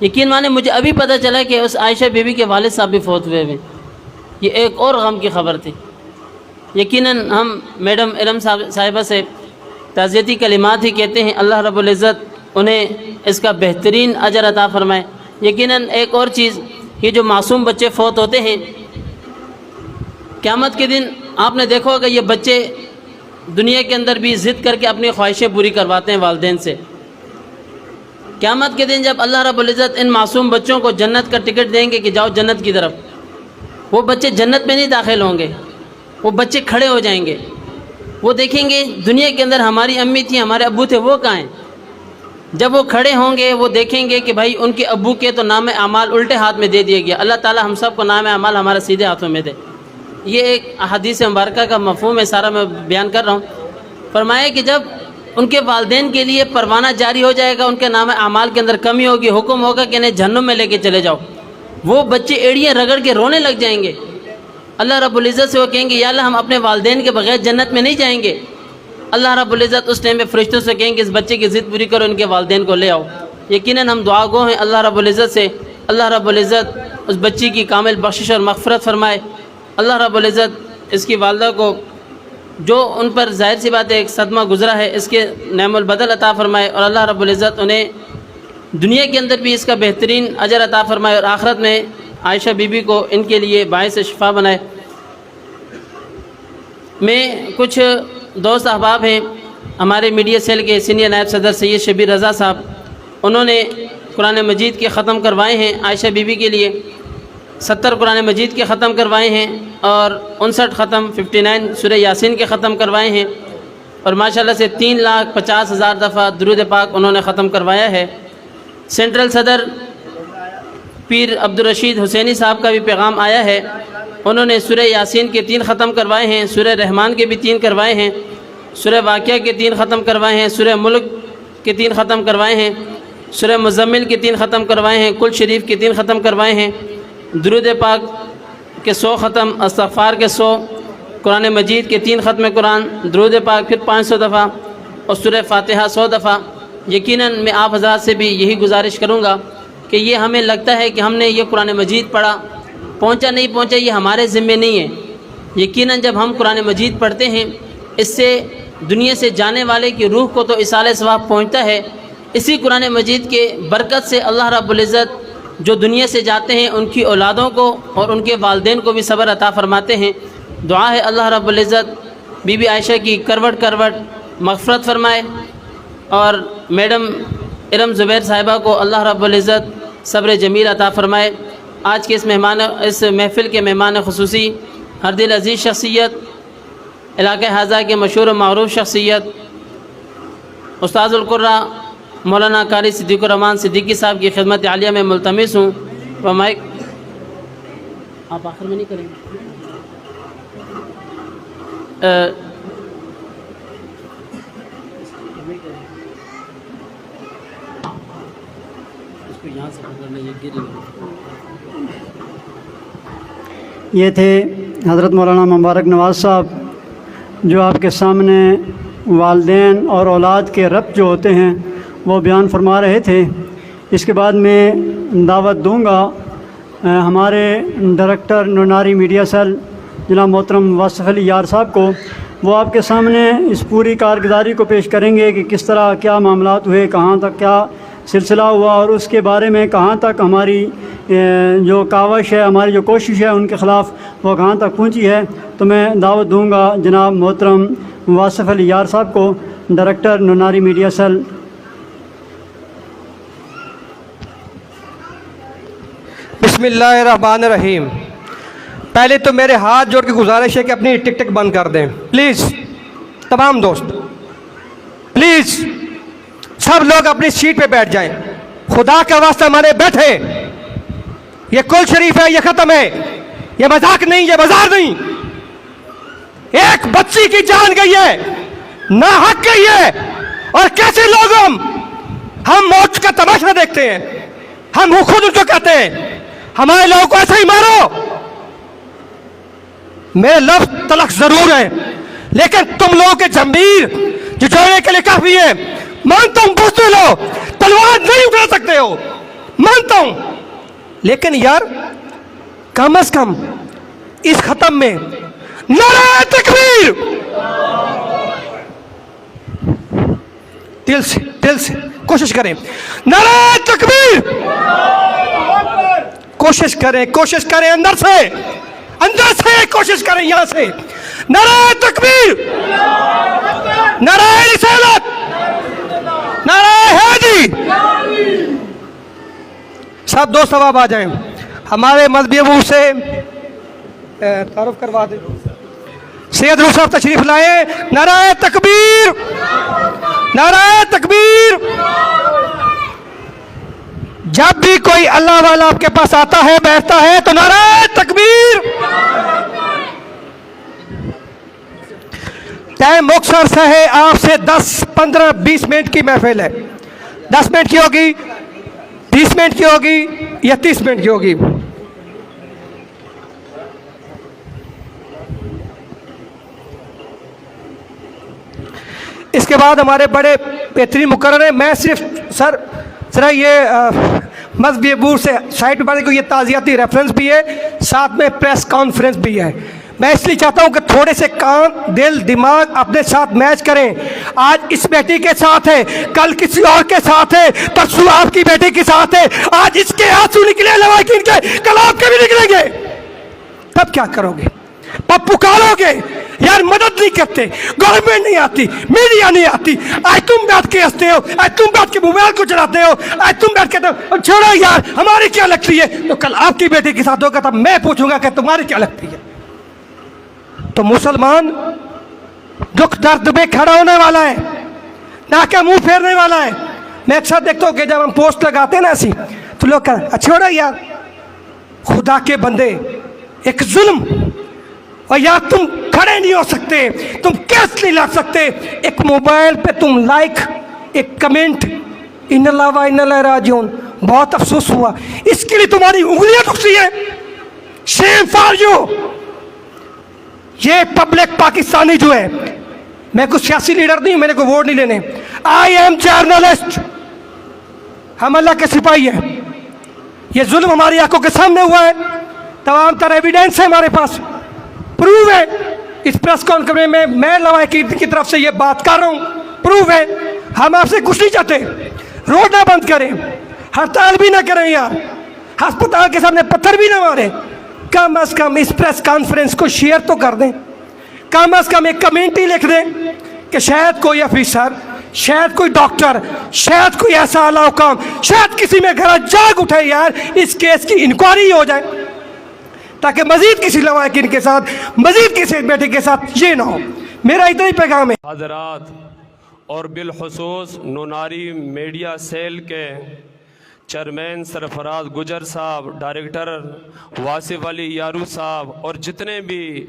یقین مانے مجھے ابھی پتہ چلا کہ اس عائشہ بی بی کے والد صاحب بھی فوت ہوئے ہیں. یہ ایک اور غم کی خبر تھی. یقیناً ہم میڈم ارم صاحبہ سے تعزیتی کلمات ہی کہتے ہیں, اللہ رب العزت انہیں اس کا بہترین اجر عطا فرمائے. یقیناً ایک اور چیز, یہ جو معصوم بچے فوت ہوتے ہیں, قیامت کے دن آپ نے دیکھا ہوگا یہ بچے دنیا کے اندر بھی ضد کر کے اپنی خواہشیں پوری کرواتے ہیں والدین سے. قیامت کے دن جب اللہ رب العزت ان معصوم بچوں کو جنت کا ٹکٹ دیں گے کہ جاؤ جنت کی طرف, وہ بچے جنت میں نہیں داخل ہوں گے, وہ بچے کھڑے ہو جائیں گے. وہ دیکھیں گے دنیا کے اندر ہماری امی تھیں, ہمارے ابو تھے, وہ کہاں ہیں. جب وہ کھڑے ہوں گے وہ دیکھیں گے کہ بھائی ان کے ابو کے تو نام اعمال الٹے ہاتھ میں دے دیا گیا. اللہ تعالی ہم سب کو نام اعمال ہمارے سیدھے ہاتھوں میں دے. یہ ایک احادیث مبارکہ کا مفہوم ہے, سارا میں بیان کر رہا ہوں. فرمایا کہ جب ان کے والدین کے لیے پروانہ جاری ہو جائے گا, ان کے نام اعمال کے اندر کمی ہوگی, حکم ہوگا کہ انہیں جہنم میں لے کے چلے جاؤ, وہ بچے ایڑیاں رگڑ کے رونے لگ جائیں گے. اللہ رب العزت سے وہ کہیں گے یا اللہ ہم اپنے والدین کے بغیر جنت میں نہیں جائیں گے. اللہ رب العزت اس ٹائم میں فرشتوں سے کہیں گے اس بچے کی ضد پوری کرو, ان کے والدین کو لے آؤ. یقیناً ہم دعا گو ہیں اللہ رب العزت سے, اللہ رب العزت اس بچی کی کامل بخشش اور مغفرت فرمائے. اللہ رب العزت اس کی والدہ کو جو ان پر ظاہر سی بات ہے ایک صدمہ گزرا ہے, اس کے نعم البدل عطا فرمائے, اور اللہ رب العزت انہیں دنیا کے اندر بھی اس کا بہترین اجر عطا فرمائے, اور آخرت میں عائشہ بی بی کو ان کے لیے باعث شفا بنائے. میں کچھ دوست احباب ہیں, ہمارے میڈیا سیل کے سینئر نائب صدر سید شبیر رضا صاحب, انہوں نے قرآن مجید کے ختم کروائے ہیں عائشہ بی بی کے لیے. 70 قرآن مجید کے ختم کروائے ہیں, اور 59 ختم 59 سورہ یاسین کے ختم کروائے ہیں, اور ماشاءاللہ سے 3,50,000 دفعہ درود پاک انہوں نے ختم کروایا ہے. سینٹرل صدر پیر عبدالرشید حسینی صاحب کا بھی پیغام آیا ہے, انہوں نے سورہ یاسین کے 3 ختم کروائے ہیں, سورہ رحمان کے بھی 3 کروائے ہیں, سورہ واقعہ کے 3 ختم کروائے ہیں, سورہ ملک کے 3 ختم کروائے ہیں, سورہ مزمل کے 3 ختم کروائے ہیں, کل شریف کے 3 ختم کروائے ہیں, درود پاک کے 100 ختم, استغفار کے 100, قرآن مجید کے 3 ختم قرآن, درود پاک پھر 500 دفعہ, اور سورہ فاتحہ 100 دفعہ. یقیناً میں آپ حضرات سے بھی یہی گزارش کروں گا کہ یہ ہمیں لگتا ہے کہ ہم نے یہ قرآن مجید پڑھا, پہنچا نہیں پہنچا یہ ہمارے ذمے نہیں ہے. یقیناً جب ہم قرآن مجید پڑھتے ہیں, اس سے دنیا سے جانے والے کی روح کو تو ایصال ثواب پہنچتا ہے. اسی قرآن مجید کے برکت سے اللہ رب العزت جو دنیا سے جاتے ہیں ان کی اولادوں کو اور ان کے والدین کو بھی صبر عطا فرماتے ہیں. دعا ہے اللہ رب العزت بی بی عائشہ کی کروٹ مغفرت فرمائے, اور میڈم ارم زبیر صاحبہ کو اللہ رب العزت صبر جمیل عطا فرمائے. آج کے اس محفل کے مہمان خصوصی ہر دل عزیز شخصیت, علاقہ حاضہ کے مشہور و معروف شخصیت استاذ القرہ مولانا قاری صدیق الرحمان صدیقی صاحب کی خدمت عالیہ میں ملتمس ہوں. مائک آپ آخر میں نہیں کریں گے؟ یہ تھے حضرت مولانا مبارک نواز صاحب, جو آپ کے سامنے والدین اور اولاد کے ربط جو ہوتے ہیں وہ بیان فرما رہے تھے. اس کے بعد میں دعوت دوں گا ہمارے ڈائریکٹر نورناری میڈیا سیل جناب محترم واصف علی یار صاحب کو. وہ آپ کے سامنے اس پوری کارگزاری کو پیش کریں گے کہ کس طرح کیا معاملات ہوئے, کہاں تک کیا سلسلہ ہوا, اور اس کے بارے میں کہاں تک ہماری جو کاوش ہے, ہماری جو کوشش ہے ان کے خلاف وہ کہاں تک پہنچی ہے. تو میں دعوت دوں گا جناب محترم واصف علی یار صاحب کو ڈائریکٹر نوناری میڈیا سیل۔ بسم اللہ الرحمن الرحیم۔ پہلے تو میرے ہاتھ جوڑ کے گزارش ہے کہ اپنی ٹک ٹک بند کر دیں پلیز، تمام دوست پلیز، سب لوگ اپنی سیٹ پہ بیٹھ جائیں، خدا کا واسطہ ہمارے بیٹھے، یہ کل شریف ہے، یہ ختم ہے، یہ مذاق نہیں، یہ بازار نہیں۔ ایک بچی کی جان گئی ہے، ناحق گئی ہے، اور کیسے لوگ ہم موت کا تماشا دیکھتے ہیں، ہم خود ان کو کہتے ہیں ہمارے لوگوں کو ایسا ہی مارو۔ میرے لفظ تلخ ضرور ہیں، لیکن تم لوگوں کے ضمیر جو جوڑنے کے لیے کافی ہے۔ مانتا ہوں بزدل ہو، تلوار نہیں اٹھا سکتے ہو، مانتا ہوں، لیکن یار کم از کم اس ختم میں نعرہ تکبیر، دل سے کوشش کریں، نعرہ تکبیر، کوشش کریں اندر سے کوشش کریں، یہاں سے نعرہ تکبیر، نعرہ رسالت، نعرہ حیدری۔ سب دوست اب آ جائیں، ہمارے مذہبی ابو سے تعارف کروا دیں، سید روح صاحب تشریف لائیں، نعرہ تکبیر، نعرہ تکبیر۔ جب بھی کوئی اللہ والا آپ کے پاس آتا ہے بیٹھتا ہے تو نعرہ تکبیر۔ ٹائم مختصر سا ہے، آپ سے 10 15 20 منٹ کی محفل ہے، 10 منٹ کی ہوگی، 20 منٹ کی ہوگی یا 30 منٹ کی ہوگی۔ اس کے بعد ہمارے بڑے بہترین مقرر ہیں، میں صرف ذرا یہ مذہبی ابو سے سائٹ پہ بات کو، یہ تعزیتی ریفرنس بھی ہے، ساتھ میں پریس کانفرنس بھی ہے۔ میں اس لیے چاہتا ہوں کہ تھوڑے سے کان دل دماغ اپنے ساتھ میچ کریں۔ آج اس بیٹی کے ساتھ ہے، کل کسی اور کے ساتھ ہے، پرسوں آپ کی بیٹی کے ساتھ ہے، آج اس کے آنسو نکلے لواحقین کے، کل آپ کے بھی نکلیں گے، تب کیا کرو گے؟ پب پکارو گے، یار مدد نہیں کرتے، گورنمنٹ نہیں آتی، میڈیا نہیں آتی، آج تم بیٹھ کے ہنستے ہو، آج تم بیٹھ کے موبائل کو چلاتے ہو، آج تم بیٹھ کے چھوڑو یار ہماری کیا لگتی ہے، تو کل آپ کی بیٹی کے ساتھ ہوگا تب میں پوچھوں گا کہ تمہاری کیا لگتی ہے۔ تو مسلمان دکھ درد میں کھڑا ہونے والا ہے، نہ کہ منہ پھیرنے والا ہے۔ میں اکثر دیکھتا ہوں کہ جب ہم پوسٹ لگاتے ہیں نا ایسی، تو لوگ کہتے ہیں چھوڑو یار خدا کے بندے، ایک ظلم، اور یار تم کھڑے نہیں ہو سکتے، تم کیس نہیں لڑ سکتے، ایک موبائل پہ تم لائک، ایک کمنٹ، ان اللہ و ان الیہ راجعون، بہت افسوس ہوا، اس کے لیے تمہاری انگلیاں دکھتی ہیں، شیم فار یو۔ یہ پبلک پاکستانی جو ہے، میں کوئی سیاسی لیڈر نہیں، میں نے کوئی ووٹ نہیں لینے، آئی ایم جرنلسٹ، ہم اللہ کے سپاہی ہیں۔ یہ ظلم ہماری آنکھوں کے سامنے ہوا ہے، تمام تر ایویڈنس ہے ہمارے پاس، پروف ہے۔ اس پریس کانفرنس میں میں لواحقین کی طرف سے یہ بات کر رہا ہوں، پروف ہے۔ ہم آپ سے کچھ نہیں چاہتے، روڈ نہ بند کریں، ہڑتال بھی نہ کریں یار، ہسپتال کے سامنے پتھر بھی نہ ماریں، کم از کم اس پریس کانفرنس کو شیئر تو کر دیں، کم از کم ایک کمنٹ ہی لکھ دیں کہ شاید کوئی افیسر، شاید کوئی ڈاکٹر، شاید کوئی ایسا اعلیٰ حکام، شاید کسی میں گھر جاگ اٹھے یار، اس کیس کی انکوائری ہو جائے، تاکہ مزید کسی لواحقین کے ساتھ، مزید کسی بیٹے کے ساتھ یہ نہ ہو۔ میرا اتنا ہی پیغام ہے۔ حضرات اور بالخصوص نوناری میڈیا سیل کے چیئرمین سرفراز گجر صاحب، ڈائریکٹر واصف علی یارو صاحب، اور جتنے بھی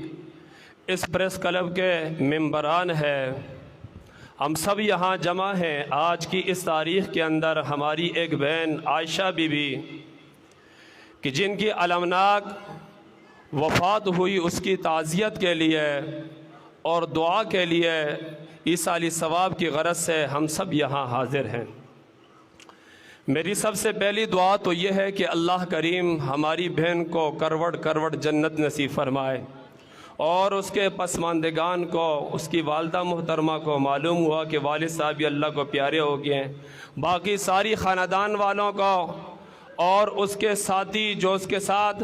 اس پریس کلب کے ممبران ہیں، ہم سب یہاں جمع ہیں آج کی اس تاریخ کے اندر ہماری ایک بہن عائشہ بی بی کہ جن کی المناک وفات ہوئی، اس کی تعزیت کے لیے اور دعا کے لیے ایصال ثواب کی غرض سے ہم سب یہاں حاضر ہیں۔ میری سب سے پہلی دعا تو یہ ہے کہ اللہ کریم ہماری بہن کو کروڑ کروڑ جنت نصیب فرمائے، اور اس کے پسماندگان کو، اس کی والدہ محترمہ کو معلوم ہوا کہ والد صاحب بھی اللہ کو پیارے ہو گئے ہیں، باقی ساری خاندان والوں کو اور اس کے ساتھی جو اس کے ساتھ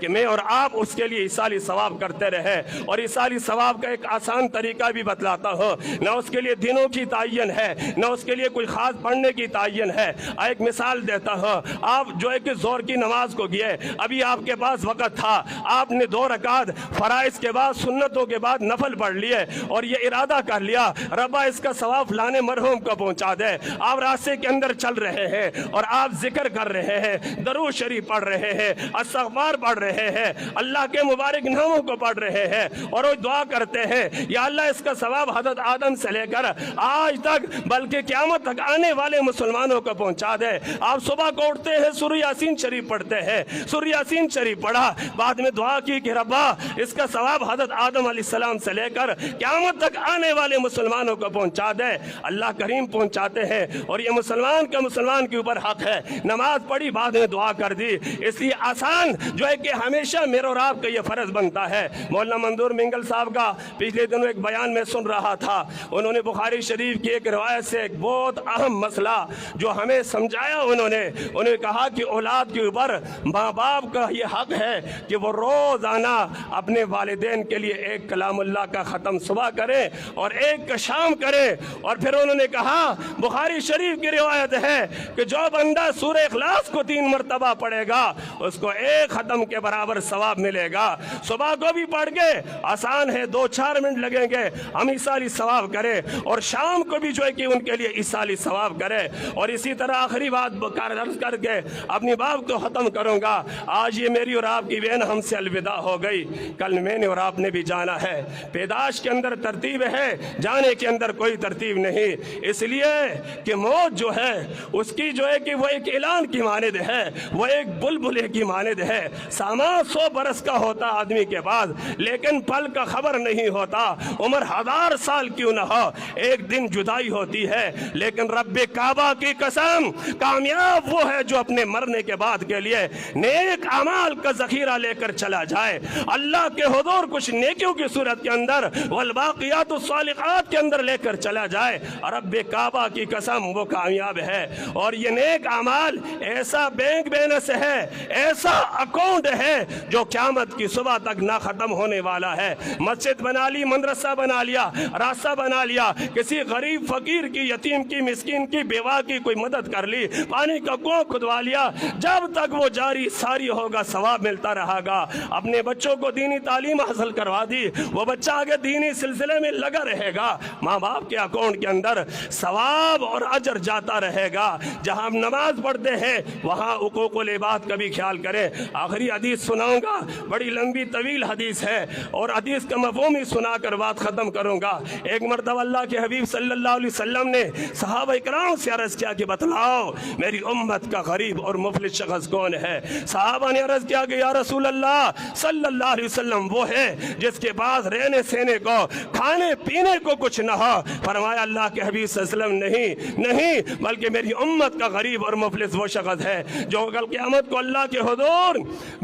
کہ میں اور آپ اس کے لیے ایصالی ثواب کرتے رہے. اور ایصالی ثواب کا ایک آسان طریقہ بھی بتلاتا ہوں. نہ اس کے لیے دنوں کی تعین ہے، نہ اس کے لیے کوئی خاص پڑھنے کی تعین ہے. ایک مثال دیتا ہوں. آپ جو ہے کہ زور کی نماز کو گئے، ابھی آپ کے پاس وقت تھا، آپ نے 2 رکعت فرائض کے بعد سنتوں کے بعد نفل پڑھ لیے اور یہ ارادہ کر لیا ربا اس کا ثواب فلانے مرحوم کو پہنچا دے. آپ راستے کے اندر چل رہے ہیں اور آپ ذکر کر رہے ہیں، درود شریف پڑھ رہے ہیں، استغفار پڑھ رہے ہیں، اللہ کے مبارک ناموں کو پڑھ رہے ہیں اور وہ دعا کرتے ہیں یا اللہ اس کا ثواب حضرت آدم سے لے کر آج تک بلکہ قیامت تک آنے والے مسلمانوں کو پہنچا دے. آپ صبح کو اٹھتے ہیں، سورہ یاسین شریف پڑھتے ہیں، سورہ یاسین شریف پڑھا، بعد میں دعا کی کہ ربا اس کا ثواب حضرت آدم علیہ السلام سے لے کر قیامت تک آنے والے مسلمانوں کو پہنچا دے. اللہ کریم پہنچاتے ہیں اور یہ مسلمان کا مسلمان کے اوپر حق ہے. نماز پڑھی، بعد میں دعا کر دی. اس لیے آسان جو ہے کہ ہمیشہ میرے اور آپ کا یہ فرض بنتا ہے. مولانا منظور منگل صاحب کا پچھلے دنوں ایک بیان میں سن رہا تھا، انہوں نے بخاری شریف کی ایک روایت سے ایک بہت اہم مسئلہ جو ہمیں سمجھایا. انہوں نے کہا کہ اولاد کے اوپر ماں باپ کا یہ حق ہے کہ وہ روزانہ اپنے والدین کے لیے ایک کلام اللہ کا ختم صبح کریں اور ایک کا شام کریں. اور پھر انہوں نے کہا بخاری شریف کی روایت ہے کہ جو بندہ سورہ اخلاص کو 3 مرتبہ پڑھے گا اس کو ایک ختم کے برابر ثواب ملے گا. صبح کو بھی پڑھ کے آسان ہے، 2-4 منٹ لگیں گے، ہم ایصالی ثواب کریں اور شام کو بھی جو ہے کہ ان کے لیے ایصالی ثواب کریں. اور اسی طرح آخری بات عرض کر کے اپنی بات کو ختم کروں گا. آج یہ میری اور آپ کی بہن ہم سے الوداع ہو گئی، کل میں نے اور آپ نے بھی جانا ہے. پیدائش کے اندر ترتیب ہے، جانے کے اندر کوئی ترتیب نہیں. اس لیے کہ موت جو ہے اس کی جو ہے کہ وہ ایک اعلان کی مانند ہے، وہ ایک بلبلے کی مانند ہے. سامان 100 برس کا ہوتا آدمی کے پاس لیکن پل کا خبر نہیں ہوتا. عمر 1000 سال کیوں نہ ہو، ایک دن جدائی ہوتی ہے. لیکن رب کعبہ کی قسم کامیاب وہ ہے جو اپنے مرنے کے بعد کے لیے نیک اعمال کا ذخیرہ لے کر چلا جائے. اللہ کے حضور کچھ نیکیوں کی صورت کے اندر والباقیات الصالحات کے اندر لے کر چلا جائے. رب کعبہ کی قسم وہ کامیاب ہے. اور یہ نیک اعمال ایسا بینک بیلنس ہے، ایسا اکاؤنٹ ہے جو قیامت کی صبح تک نہ ختم ہونے والا ہے. مسجد بنا لی، مدرسہ بنا لیا، راستہ بنا لیا، کسی غریب فقیر کی، یتیم کی، مسکین کی، بیوہ کی کوئی مدد کر لی، پانی کا کنواں کھدوا لیا، جب تک وہ جاری ساری ہوگا ثواب ملتا رہے گا. اپنے بچوں کو دینی تعلیم حاصل کروا دی، وہ بچہ آگے دینی سلسلے میں لگا رہے گا. ماں باپ کے اکاؤنٹ کے اندر ثواب اور اجر جاتا رہے گا. جہاں ہم نماز پڑھتے ہیں وہاں حقوق العباد کا بھی خیال کریں. آخری حدیث سناؤں گا، بڑی لمبی طویل حدیث ہے اور حدیث کا مفہوم ہی سنا کر بات ختم کروں گا. ایک مرتبہ اللہ کے حبیب صلی اللہ علیہ وسلم نے صحابہ اکرام سے عرض کیا کہ بتلاؤ میری امت کا غریب اور مفلس شخص کون ہے. صحابہ نے عرض کیا کہ یا رسول اللہ صلی اللہ علیہ وسلم وہ ہے جس کے پاس رہنے سہنے کو، کھانے پینے کو کچھ نہ ہو. فرمایا اللہ کے حبیب صلی اللہ علیہ وسلم نہیں بلکہ میری امت کا غریب اور مفلس وہ شخص ہے جو کل قیامت کو اللہ کے حضور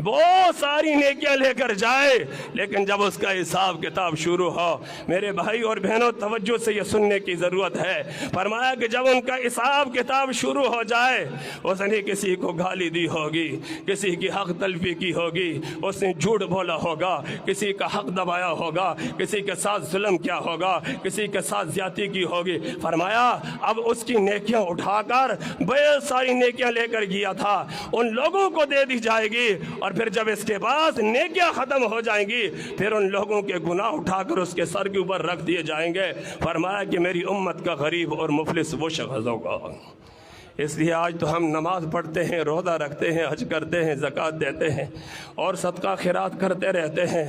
بہت ساری نیکیاں لے کر جائے لیکن جب اس کا حساب کتاب شروع ہو. میرے بھائی اور بہنوں توجہ سے یہ سننے کی ضرورت ہے. فرمایا کہ جب ان کا حساب کتاب شروع ہو جائے اس نے کسی کو گالی دی ہوگی، کسی کی حق تلفی کی ہوگی، اس نے جھوٹ بولا ہوگا، کسی کا حق دبایا ہوگا، کسی کے ساتھ ظلم کیا ہوگا، کسی کے ساتھ زیادتی کی ہوگی. فرمایا اب اس کی نیکیاں اٹھا کر بہت ساری نیکیاں لے کر گیا تھا ان لوگوں کو دے دی جائے گی اور پھر جب اس کے پاس نیکیاں ختم ہو جائیں گی پھر ان لوگوں کے گناہ اٹھا کر اس کے سر کے اوپر رکھ دیے جائیں گے. فرمایا کہ میری امت کا غریب اور مفلس وہ شخص ہوگا. اس لیے آج تو ہم نماز پڑھتے ہیں، روزہ رکھتے ہیں، حج کرتے ہیں، زکوٰۃ دیتے ہیں اور صدقہ خیرات کرتے رہتے ہیں.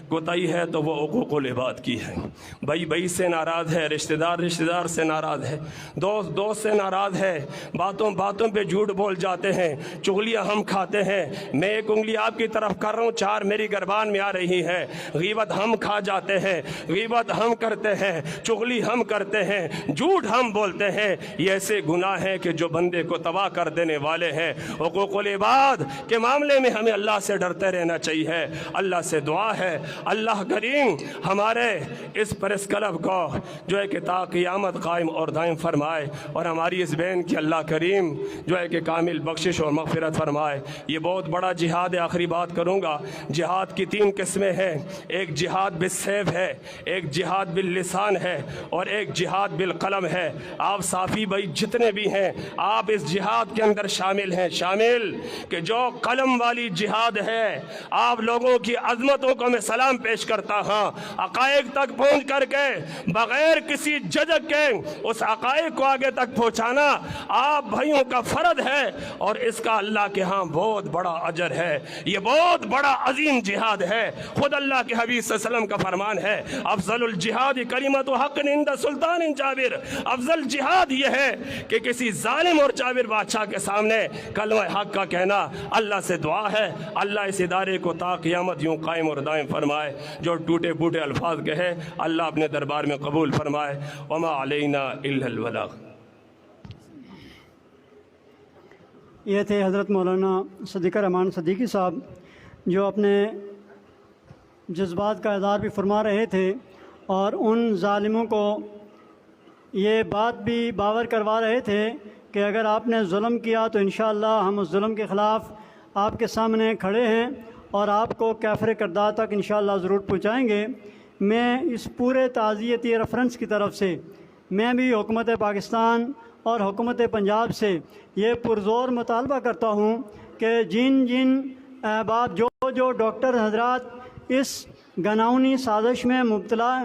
کوتاہی ہے تو وہ حقوق العباد کی ہے. بھائی بھائی سے ناراض ہے، رشتہ دار سے ناراض ہے، دوست سے ناراض ہے، باتوں پہ جھوٹ بول جاتے ہیں، چغلیاں ہم کھاتے ہیں. میں ایک انگلی آپ کی طرف کر رہا ہوں، 4 میری گربان میں آ رہی ہے. غیبت ہم کھا جاتے ہیں، غیبت ہم کرتے ہیں، چغلی ہم کرتے ہیں، جھوٹ ہم بولتے ہیں. یہ ایسے گناہ ہیں کہ جو بندے کو تباہ کر دینے والے ہیں۔ حقوق العباد کے معاملے میں ہمیں اللہ سے ڈرتے رہنا چاہیے۔ اللہ سے دعا ہے اللہ کریم ہمارے اس پریس کلب کو جو ہے کہ تا قیامت قائم اور دائم فرمائے، اور ہماری اس بہن کی اللہ کریم جو ہے کہ کامل بخشش اور مغفرت فرمائے۔ یہ بہت بڑا جہاد ہے۔ آخری بات کروں گا، جہاد کی 3 قسمیں ہیں، ایک جہاد بالسیف ہے، ایک جہاد باللسان ہے، اور ایک جہاد بالقلم ہے۔ آپ صافی بھائی جتنے بھی ہیں آپ اس جہاد کے اندر شامل ہیں، شامل کہ جو قلم والی جہاد ہے، آپ لوگوں کی عظمتوں کو میں سلام پیش کرتا ہوں، حقائق تک پہنچ کر کے بغیر کسی جھجک کے اس حقائق کو آگے تک پہنچانا آپ بھائیوں کا فرض ہے، اور اس کا اللہ کے ہاں بہت بڑا اجر ہے۔ یہ بہت بڑا عظیم جہاد ہے۔ خود اللہ کے حبیب صلی اللہ علیہ وسلم کا فرمان ہے، افضل الجہاد کلمۃ حق عند سلطان جابر۔ افضل جہاد یہ ہے کہ کسی ظالم اور جابر بادشاہ کے سامنے کلمہ حق کا کہنا۔ اللہ سے دعا ہے اللہ اس ادارے کو تا قیامت یوں قائم اور دائم فرمائے۔ جو ٹوٹے پھوٹے الفاظ کہے اللہ اپنے دربار میں قبول فرمائے۔ وما علینا الا البلاغ۔ یہ تھے حضرت مولانا صدیق الرحمان صدیقی صاحب، جو اپنے جذبات کا اظہار بھی فرما رہے تھے، اور ان ظالموں کو یہ بات بھی باور کروا رہے تھے کہ اگر آپ نے ظلم کیا تو انشاءاللہ ہم اس ظلم کے خلاف آپ کے سامنے کھڑے ہیں اور آپ کو کافر کردار تک انشاءاللہ ضرور پہنچائیں گے۔ میں اس پورے تعزیتی ریفرنس کی طرف سے میں بھی حکومت پاکستان اور حکومت پنجاب سے یہ پرزور مطالبہ کرتا ہوں کہ جن احباب جو ڈاکٹر حضرات اس گناؤنی سازش میں مبتلا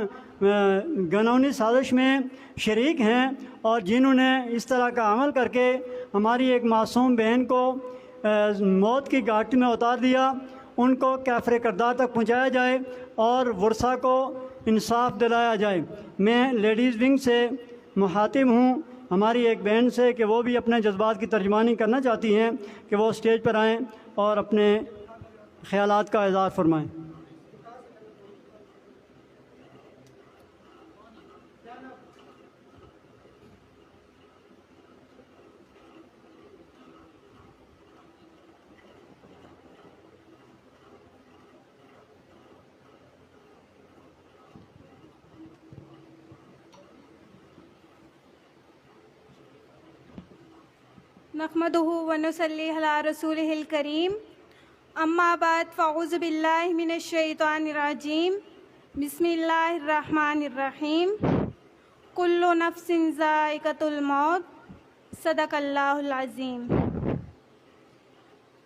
گناؤنی سازش میں شریک ہیں، اور جنہوں نے اس طرح کا عمل کر کے ہماری ایک معصوم بہن کو موت کی گھاٹی میں اتار دیا، ان کو کافر کردار تک پہنچایا جائے اور ورثہ کو انصاف دلایا جائے۔ میں لیڈیز ونگ سے مخاطب ہوں ہماری ایک بہن سے کہ وہ بھی اپنے جذبات کی ترجمانی کرنا چاہتی ہیں کہ وہ اسٹیج پر آئیں اور اپنے خیالات کا اظہار فرمائیں۔ نحمدہ ونصلی علی رسولہ الکریم، اما بعد فاعوذ باللہ من الشیطان الرجیم، بسم اللہ الرحمن الرحیم، کل نفس ذائقۃ الموت، صدق اللہ العظیم۔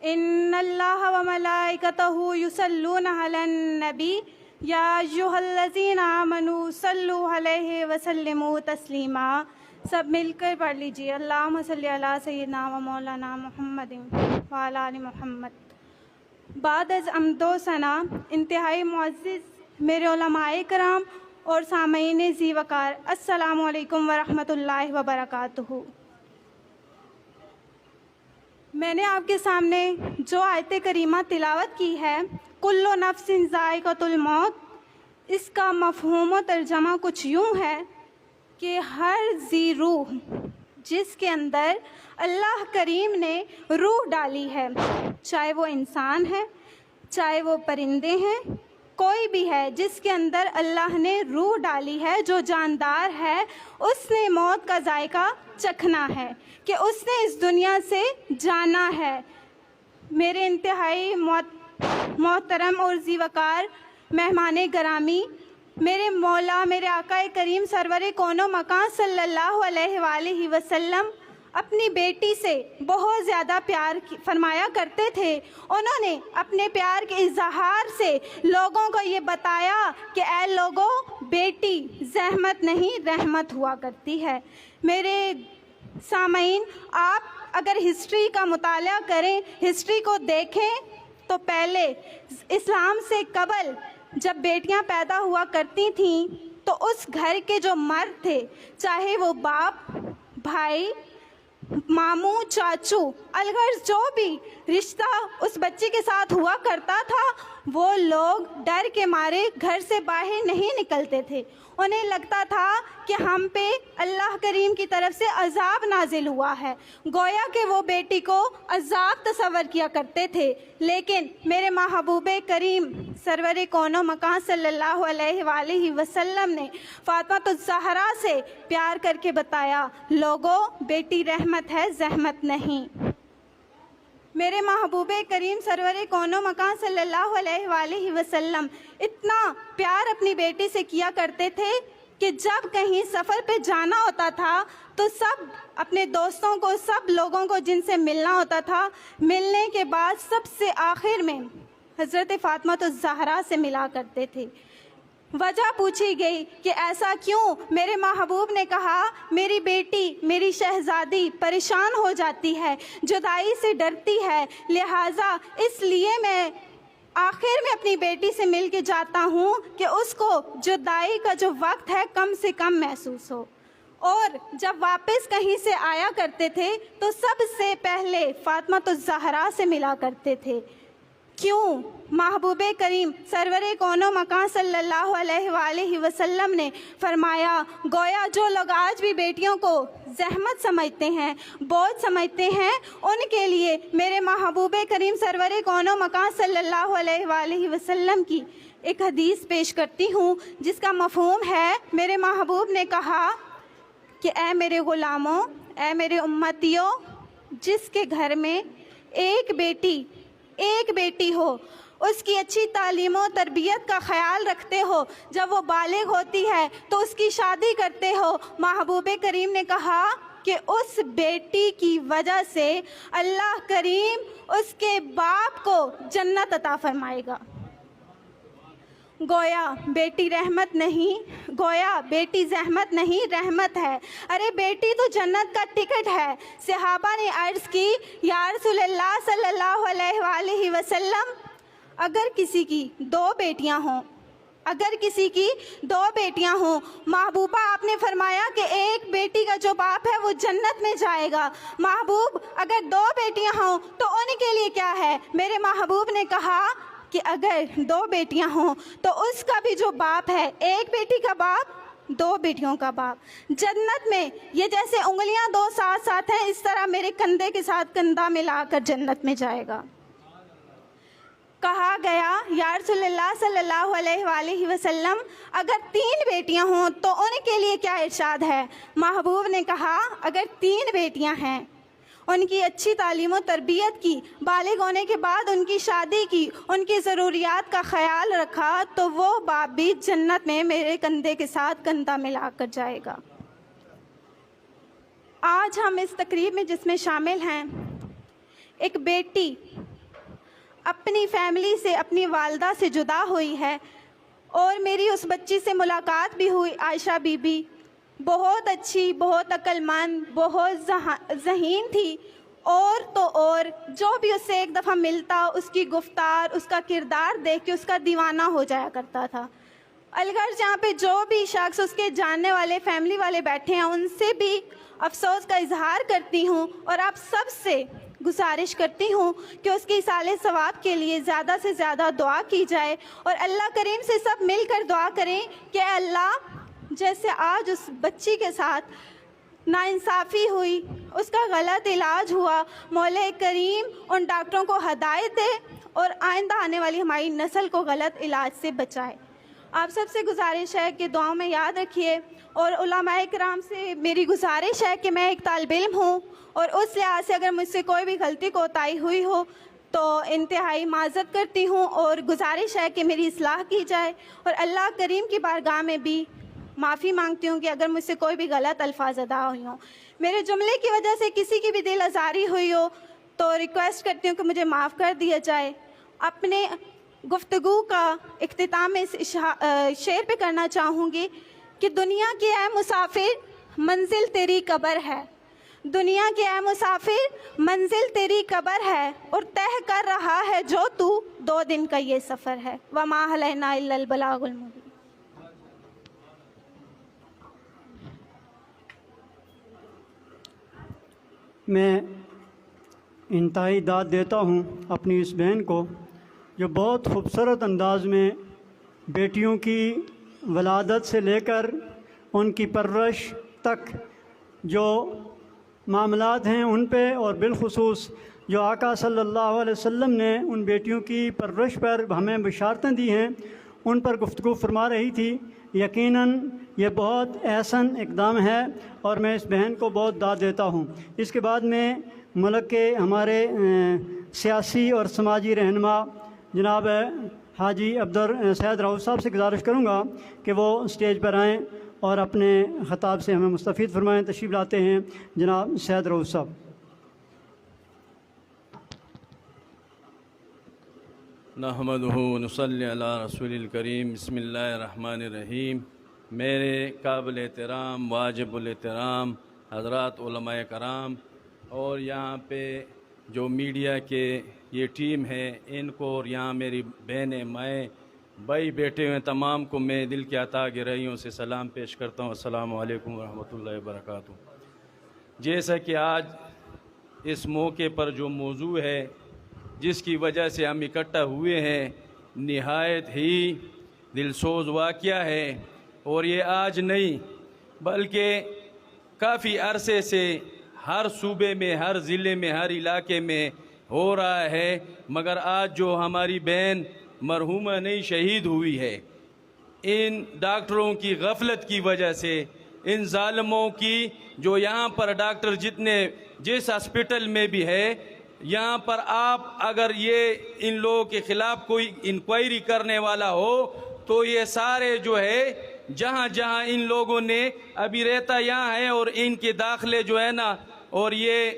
ان اللہ وملائکتہ یصلون علی النبی یا ایھا الذین آمنوا صلوا علیہ وسلموا تسلیما۔ سب مل کر پڑھ لیجیے، اللہم صلی علی سیدنا و مولانا محمد وعلی آل محمد۔ بعد از حمد و ثنا، انتہائی معزز میرے علماء کرام اور سامعین ذی وقار، السلام علیکم ورحمۃ اللہ وبرکاتہ۔ میں نے آپ کے سامنے جو آیت کریمہ تلاوت کی ہے، کل نفس ذائقۃ الموت، اس کا مفہوم و ترجمہ کچھ یوں ہے کہ ہر ذی روح جس کے اندر اللہ کریم نے روح ڈالی ہے، چاہے وہ انسان ہے، چاہے وہ پرندے ہیں، کوئی بھی ہے جس کے اندر اللہ نے روح ڈالی ہے، جو جاندار ہے، اس نے موت کا ذائقہ چکھنا ہے، کہ اس نے اس دنیا سے جانا ہے۔ میرے انتہائی محترم اور ذی وقار مہمان گرامی، میرے مولا میرے آقا کریم سرور کون و مکان صلی اللہ علیہ وآلہ وسلم اپنی بیٹی سے بہت زیادہ پیار فرمایا کرتے تھے۔ انہوں نے اپنے پیار کے اظہار سے لوگوں کو یہ بتایا کہ اے لوگوں، بیٹی زحمت نہیں رحمت ہوا کرتی ہے۔ میرے سامعین، آپ اگر ہسٹری کا مطالعہ کریں، ہسٹری کو دیکھیں، تو پہلے اسلام سے قبل جب بیٹیاں پیدا ہوا کرتی تھیں تو اس گھر کے جو مرد تھے، چاہے وہ باپ، بھائی، ماموں، چاچو، الغرض جو بھی رشتہ اس بچے کے ساتھ ہوا کرتا تھا، وہ لوگ ڈر کے مارے گھر سے باہر نہیں نکلتے تھے. انہیں لگتا تھا کہ ہم پہ اللہ کریم کی طرف سے عذاب نازل ہوا ہے. گویا کہ وہ بیٹی کو عذاب تصور کیا کرتے تھے. لیکن میرے محبوب کریم سرور کون و مکان صلی اللہ علیہ وآلہ وسلم نے فاطمہ الزہرا سے پیار کر کے بتایا، لوگوں بیٹی رحمت ہے، زحمت نہیں. میرے محبوب کریم سرور کون و مکان صلی اللہ علیہ وآلہ وسلم اتنا پیار اپنی بیٹی سے کیا کرتے تھے کہ جب کہیں سفر پہ جانا ہوتا تھا تو سب اپنے دوستوں کو، سب لوگوں کو جن سے ملنا ہوتا تھا، ملنے کے بعد سب سے آخر میں حضرت فاطمہ الزہرا سے ملا کرتے تھے. وجہ پوچھی گئی کہ ایسا کیوں؟ میرے محبوب نے کہا، میری بیٹی، میری شہزادی پریشان ہو جاتی ہے، جدائی سے ڈرتی ہے، لہٰذا اس لیے میں آخر میں اپنی بیٹی سے مل کے جاتا ہوں کہ اس کو جدائی کا جو وقت ہے کم سے کم محسوس ہو. اور جب واپس کہیں سے آیا کرتے تھے تو سب سے پہلے فاطمہ الزہرا سے ملا کرتے تھے. کیوں؟ محبوب کریم سرور کون و مکان صلی اللہ علیہ وآلہ وسلم نے فرمایا، گویا جو لوگ آج بھی بیٹیوں کو زحمت سمجھتے ہیں، بوجھ سمجھتے ہیں، ان کے لیے میرے محبوب کریم سرور کون و مکان صلی اللہ علیہ وآلہ وسلم کی ایک حدیث پیش کرتی ہوں جس کا مفہوم ہے، میرے محبوب نے کہا کہ اے میرے غلاموں، اے میرے امتیوں، جس کے گھر میں ایک بیٹی ہو، اس کی اچھی تعلیم و تربیت کا خیال رکھتے ہو، جب وہ بالغ ہوتی ہے تو اس کی شادی کرتے ہو. محبوب کریم نے کہا کہ اس بیٹی کی وجہ سے اللہ کریم اس کے باپ کو جنت عطا فرمائے گا. گویا بیٹی رحمت نہیں، گویا بیٹی زحمت نہیں، رحمت ہے. ارے بیٹی تو جنت کا ٹکٹ ہے. صحابہ نے عرض کی، یا رسول اللہ صلی اللہ علیہ وآلہ وسلم، اگر کسی کی دو بیٹیاں ہوں، محبوبہ آپ نے فرمایا کہ ایک بیٹی کا جو باپ ہے وہ جنت میں جائے گا. محبوب اگر دو بیٹیاں ہوں تو ان کے لیے کیا ہے؟ میرے محبوب نے کہا کہ اگر دو بیٹیاں ہوں تو اس کا بھی جو باپ ہے، ایک بیٹی کا باپ، دو بیٹیوں کا باپ، جنت میں یہ جیسے انگلیاں دو ساتھ ساتھ ہیں، اس طرح میرے کندھے کے ساتھ کندھا ملا کر جنت میں جائے گا. کہا گیا، یا رسول اللہ صلی اللہ علیہ وآلہ وسلم، اگر تین بیٹیاں ہوں تو ان کے لیے کیا ارشاد ہے؟ محبوب نے کہا، اگر تین بیٹیاں ہیں، ان کی اچھی تعلیم و تربیت کی، بالغ ہونے کے بعد ان کی شادی کی، ان کی ضروریات کا خیال رکھا، تو وہ باپ بھی جنت میں میرے کندھے کے ساتھ کندھا ملا کر جائے گا. آج ہم اس تقریب میں جس میں شامل ہیں، ایک بیٹی اپنی فیملی سے، اپنی والدہ سے جدا ہوئی ہے، اور میری اس بچی سے ملاقات بھی ہوئی، عائشہ بی بی. بہت اچھی، بہت عقل مند، بہت ذہین تھی، اور تو اور جو بھی اس سے ایک دفعہ ملتا، اس کی گفتار، اس کا کردار دیکھ کے اس کا دیوانہ ہو جایا کرتا تھا. الگر جہاں پہ جو بھی شخص اس کے جاننے والے، فیملی والے بیٹھے ہیں، ان سے بھی افسوس کا اظہار کرتی ہوں، اور آپ سب سے گزارش کرتی ہوں کہ اس کی ایصال ثواب کے لیے زیادہ سے زیادہ دعا کی جائے، اور اللہ کریم سے سب مل کر دعا کریں کہ اللہ، جیسے آج اس بچی کے ساتھ ناانصافی ہوئی، اس کا غلط علاج ہوا، مولا کریم ان ڈاکٹروں کو ہدایت دے اور آئندہ آنے والی ہماری نسل کو غلط علاج سے بچائے. آپ سب سے گزارش ہے کہ دعاؤں میں یاد رکھیے، اور علماء کرام سے میری گزارش ہے کہ میں ایک طالب علم ہوں، اور اس لحاظ سے اگر مجھ سے کوئی بھی غلطی کوتاہی ہوئی ہو تو انتہائی معذرت کرتی ہوں، اور گزارش ہے کہ میری اصلاح کی جائے، اور اللہ کریم کی بارگاہ میں بھی معافی مانگتی ہوں کہ اگر مجھ سے کوئی بھی غلط الفاظ ادا ہوئی ہوں، میرے جملے کی وجہ سے کسی کی بھی دل آزاری ہوئی ہو تو ریکویسٹ کرتی ہوں کہ مجھے معاف کر دیا جائے. اپنے گفتگو کا اختتام اس شعر پہ کرنا چاہوں گی کہ دنیا کے اے مسافر منزل تیری قبر ہے، دنیا کے اے مسافر منزل تیری قبر ہے، اور طے کر رہا ہے جو تو 2 دن کا یہ سفر ہے. وما علینا الا البلاغ المبین. میں انتہائی داد دیتا ہوں اپنی اس بہن کو جو بہت خوبصورت انداز میں بیٹیوں کی ولادت سے لے کر ان کی پرورش تک جو معاملات ہیں ان پہ، اور بالخصوص جو آقا صلی اللہ علیہ وسلم نے ان بیٹیوں کی پرورش پر ہمیں بشارتیں دی ہیں، ان پر گفتگو فرما رہی تھی۔ یقیناً یہ بہت احسن اقدام ہے اور میں اس بہن کو بہت داد دیتا ہوں۔ اس کے بعد میں ملک کے ہمارے سیاسی اور سماجی رہنما جناب حاجی سید رؤوف صاحب سے گزارش کروں گا کہ وہ اسٹیج پر آئیں اور اپنے خطاب سے ہمیں مستفید فرمائیں۔ تشریف لاتے ہیں جناب سید رؤوف صاحب۔ نحمدہ ونصلی علی رسول الکریم، بسم اللہ الرحمن الرحیم۔ میرے قابل احترام واجب الاحترام حضرات علماء کرام اور یہاں پہ جو میڈیا کے یہ ٹیم ہے ان کو، اور یہاں میری بہنیں مائیں بھائی بیٹھے ہوئے تمام کو میں دل کے عطا گرہیوں سے سلام پیش کرتا ہوں۔ السلام علیکم ورحمۃ اللہ وبرکاتہ۔ جیسا کہ آج اس موقع پر جو موضوع ہے جس کی وجہ سے ہم اکٹھا ہوئے ہیں، نہایت ہی دلسوز واقعہ ہے، اور یہ آج نہیں بلکہ کافی عرصے سے ہر صوبے میں، ہر ضلع میں، ہر علاقے میں ہو رہا ہے، مگر آج جو ہماری بہن مرحومہ نہیں شہید ہوئی ہے، ان ڈاکٹروں کی غفلت کی وجہ سے، ان ظالموں کی، جو یہاں پر ڈاکٹر جس ہاسپٹل میں بھی ہے، یہاں پر آپ اگر یہ ان لوگوں کے خلاف کوئی انکوائری کرنے والا ہو تو یہ سارے جو ہے جہاں جہاں ان لوگوں نے ابھی رہتا یہاں ہے، اور ان کے داخلے جو ہے نا، اور یہ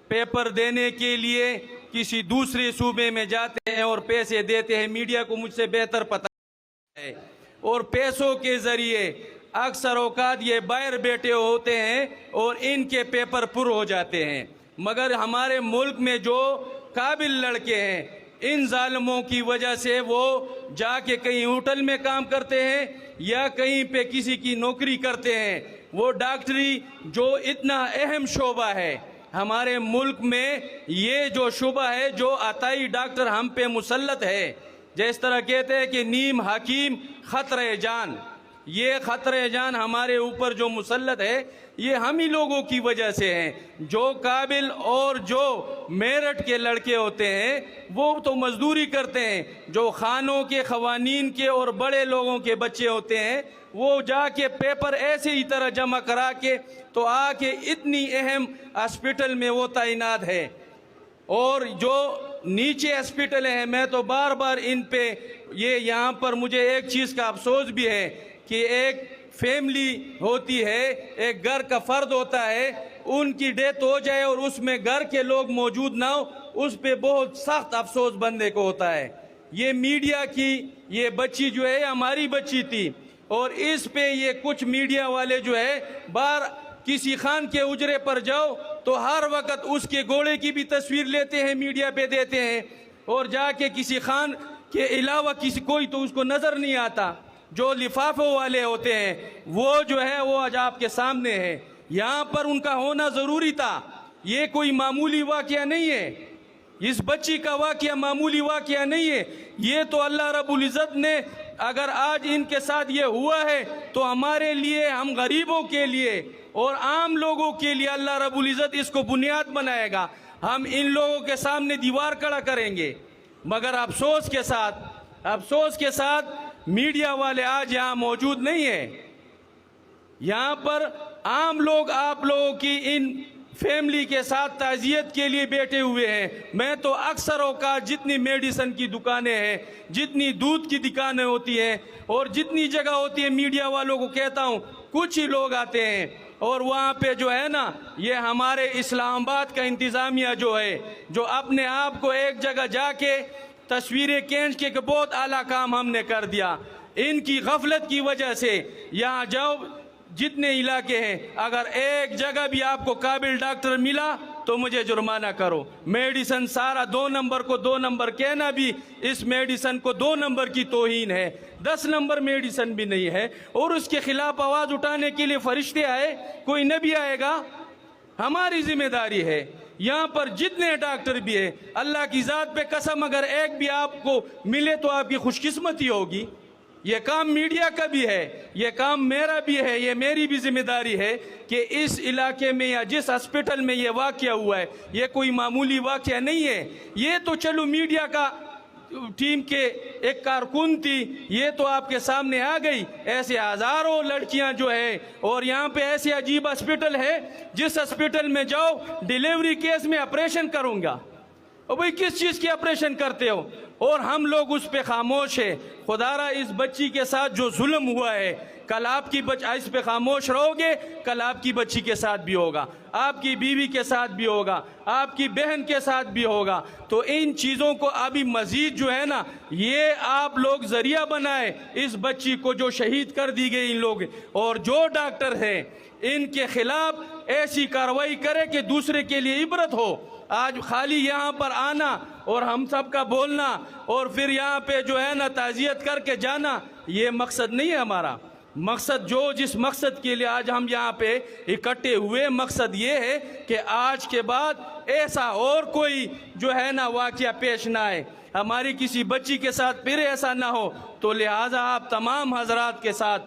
پیپر دینے کے لیے کسی دوسرے صوبے میں جاتے ہیں اور پیسے دیتے ہیں۔ میڈیا کو مجھ سے بہتر پتہ ہے، اور پیسوں کے ذریعے اکثر اوقات یہ باہر بیٹھے ہوتے ہیں اور ان کے پیپر پر ہو جاتے ہیں، مگر ہمارے ملک میں جو قابل لڑکے ہیں، ان ظالموں کی وجہ سے وہ جا کے کہیں ہوٹل میں کام کرتے ہیں یا کہیں پہ کسی کی نوکری کرتے ہیں۔ وہ ڈاکٹری جو اتنا اہم شعبہ ہے ہمارے ملک میں، یہ جو شعبہ ہے، جو عطائی ڈاکٹر ہم پہ مسلط ہے، جس طرح کہتے ہیں کہ نیم حکیم خطرہ جان، یہ خطرہ جان ہمارے اوپر جو مسلط ہے یہ ہم ہی لوگوں کی وجہ سے ہیں۔ جو قابل اور جو میرٹ کے لڑکے ہوتے ہیں وہ تو مزدوری کرتے ہیں، جو خانوں کے خوانین کے اور بڑے لوگوں کے بچے ہوتے ہیں وہ جا کے پیپر ایسے ہی طرح جمع کرا کے تو آ کے اتنی اہم ہاسپٹل میں وہ تعینات ہے۔ اور جو نیچے ہاسپٹل ہیں، میں تو بار بار ان پہ یہاں پر مجھے ایک چیز کا افسوس بھی ہے کہ ایک فیملی ہوتی ہے، ایک گھر کا فرد ہوتا ہے، ان کی ڈیتھ ہو جائے اور اس میں گھر کے لوگ موجود نہ ہو، اس پہ بہت سخت افسوس بندے کو ہوتا ہے۔ یہ میڈیا کی یہ بچی جو ہے ہماری بچی تھی، اور اس پہ یہ کچھ میڈیا والے جو ہے بار کسی خان کے اجرے پر جاؤ تو ہر وقت اس کے گھوڑے کی بھی تصویر لیتے ہیں، میڈیا پہ دیتے ہیں، اور جا کے کسی خان کے علاوہ کوئی تو اس کو نظر نہیں آتا۔ جو لفافوں والے ہوتے ہیں وہ جو ہے وہ آج آپ کے سامنے ہے، یہاں پر ان کا ہونا ضروری تھا۔ یہ کوئی معمولی واقعہ نہیں ہے، اس بچی کا واقعہ معمولی واقعہ نہیں ہے، یہ تو اللہ رب العزت نے اگر آج ان کے ساتھ یہ ہوا ہے تو ہمارے لیے، ہم غریبوں کے لیے اور عام لوگوں کے لیے اللہ رب العزت اس کو بنیاد بنائے گا۔ ہم ان لوگوں کے سامنے دیوار کھڑا کریں گے، مگر افسوس کے ساتھ میڈیا والے آج یہاں موجود نہیں ہیں۔ یہاں پر عام لوگ آپ لوگوں کی ان فیملی کے ساتھ تعزیت کے لیے بیٹھے ہوئے ہیں۔ میں تو اکثر اوقات جتنی میڈیسن کی دکانیں ہیں، جتنی دودھ کی دکانیں ہوتی ہیں اور جتنی جگہ ہوتی ہے، میڈیا والوں کو کہتا ہوں کچھ ہی لوگ آتے ہیں، اور وہاں پہ جو ہے نا یہ ہمارے اسلام آباد کا انتظامیہ جو ہے، جو اپنے آپ کو ایک جگہ جا کے تصویریں کھینچ کے کہ بہت اعلیٰ کام ہم نے کر دیا، ان کی غفلت کی وجہ سے یہاں جاؤ جتنے علاقے ہیں، اگر ایک جگہ بھی آپ کو قابل ڈاکٹر ملا تو مجھے جرمانہ کرو۔ میڈیسن سارا 2 نمبر کو 2 نمبر کہنا بھی اس میڈیسن کو 2 نمبر کی توہین ہے، 10 نمبر میڈیسن بھی نہیں ہے، اور اس کے خلاف آواز اٹھانے کے لیے فرشتے آئے، کوئی نبی آئے گا؟ ہماری ذمہ داری ہے۔ یہاں پر جتنے ڈاکٹر بھی ہیں، اللہ کی ذات پہ قسم اگر ایک بھی آپ کو ملے تو آپ کی خوش قسمتی ہوگی۔ یہ کام میڈیا کا بھی ہے، یہ کام میرا بھی ہے، یہ میری بھی ذمہ داری ہے کہ اس علاقے میں یا جس ہاسپٹل میں یہ واقعہ ہوا ہے یہ کوئی معمولی واقعہ نہیں ہے۔ یہ تو چلو میڈیا کا ٹیم کے ایک کارکن تھی، یہ تو آپ کے سامنے آ گئی، ایسے ہزاروں لڑکیاں جو ہے، اور یہاں پہ ایسے عجیب ہاسپٹل ہے جس ہاسپٹل میں جاؤ ڈیلیوری کیس میں آپریشن کروں گا، اور بھئی کس چیز کی آپریشن کرتے ہو، اور ہم لوگ اس پہ خاموش ہیں۔ خدا را اس بچی کے ساتھ جو ظلم ہوا ہے، کل آپ کی اس پہ خاموش رہو گے، کل آپ کی بچی کے ساتھ بھی ہوگا، آپ کی بیوی کے ساتھ بھی ہوگا، آپ کی بہن کے ساتھ بھی ہوگا۔ تو ان چیزوں کو ابھی مزید جو ہے نا، یہ آپ لوگ ذریعہ بنائے اس بچی کو جو شہید کر دی گئی ان لوگ، اور جو ڈاکٹر ہیں ان کے خلاف ایسی کارروائی کرے کہ دوسرے کے لیے عبرت ہو۔ آج خالی یہاں پر آنا اور ہم سب کا بولنا اور پھر یہاں پہ جو ہے نا تعزیت کر کے جانا، یہ مقصد نہیں ہے ہمارا۔ مقصد جس مقصد کے لیے آج ہم یہاں پہ اکٹھے ہوئے، مقصد یہ ہے کہ آج کے بعد ایسا اور کوئی جو ہے نا واقعہ پیش نہ آئے، ہماری کسی بچی کے ساتھ پھر ایسا نہ ہو۔ تو لہٰذا آپ تمام حضرات کے ساتھ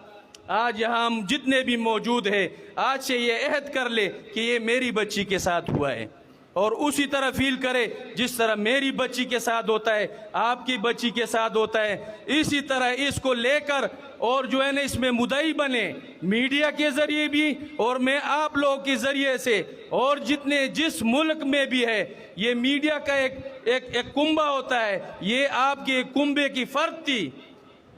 آج یہاں ہم جتنے بھی موجود ہیں، آج سے یہ عہد کر لے کہ یہ میری بچی کے ساتھ ہوا ہے، اور اسی طرح فیل کرے جس طرح میری بچی کے ساتھ ہوتا ہے، آپ کی بچی کے ساتھ ہوتا ہے، اسی طرح اس کو لے کر اور جو ہے نا اس میں مدعی بنے، میڈیا کے ذریعے بھی اور میں آپ لوگوں کے ذریعے سے، اور جس ملک میں بھی ہے یہ میڈیا کا ایک کنبہ ہوتا ہے، یہ آپ کے کنبے کی فرد تھی،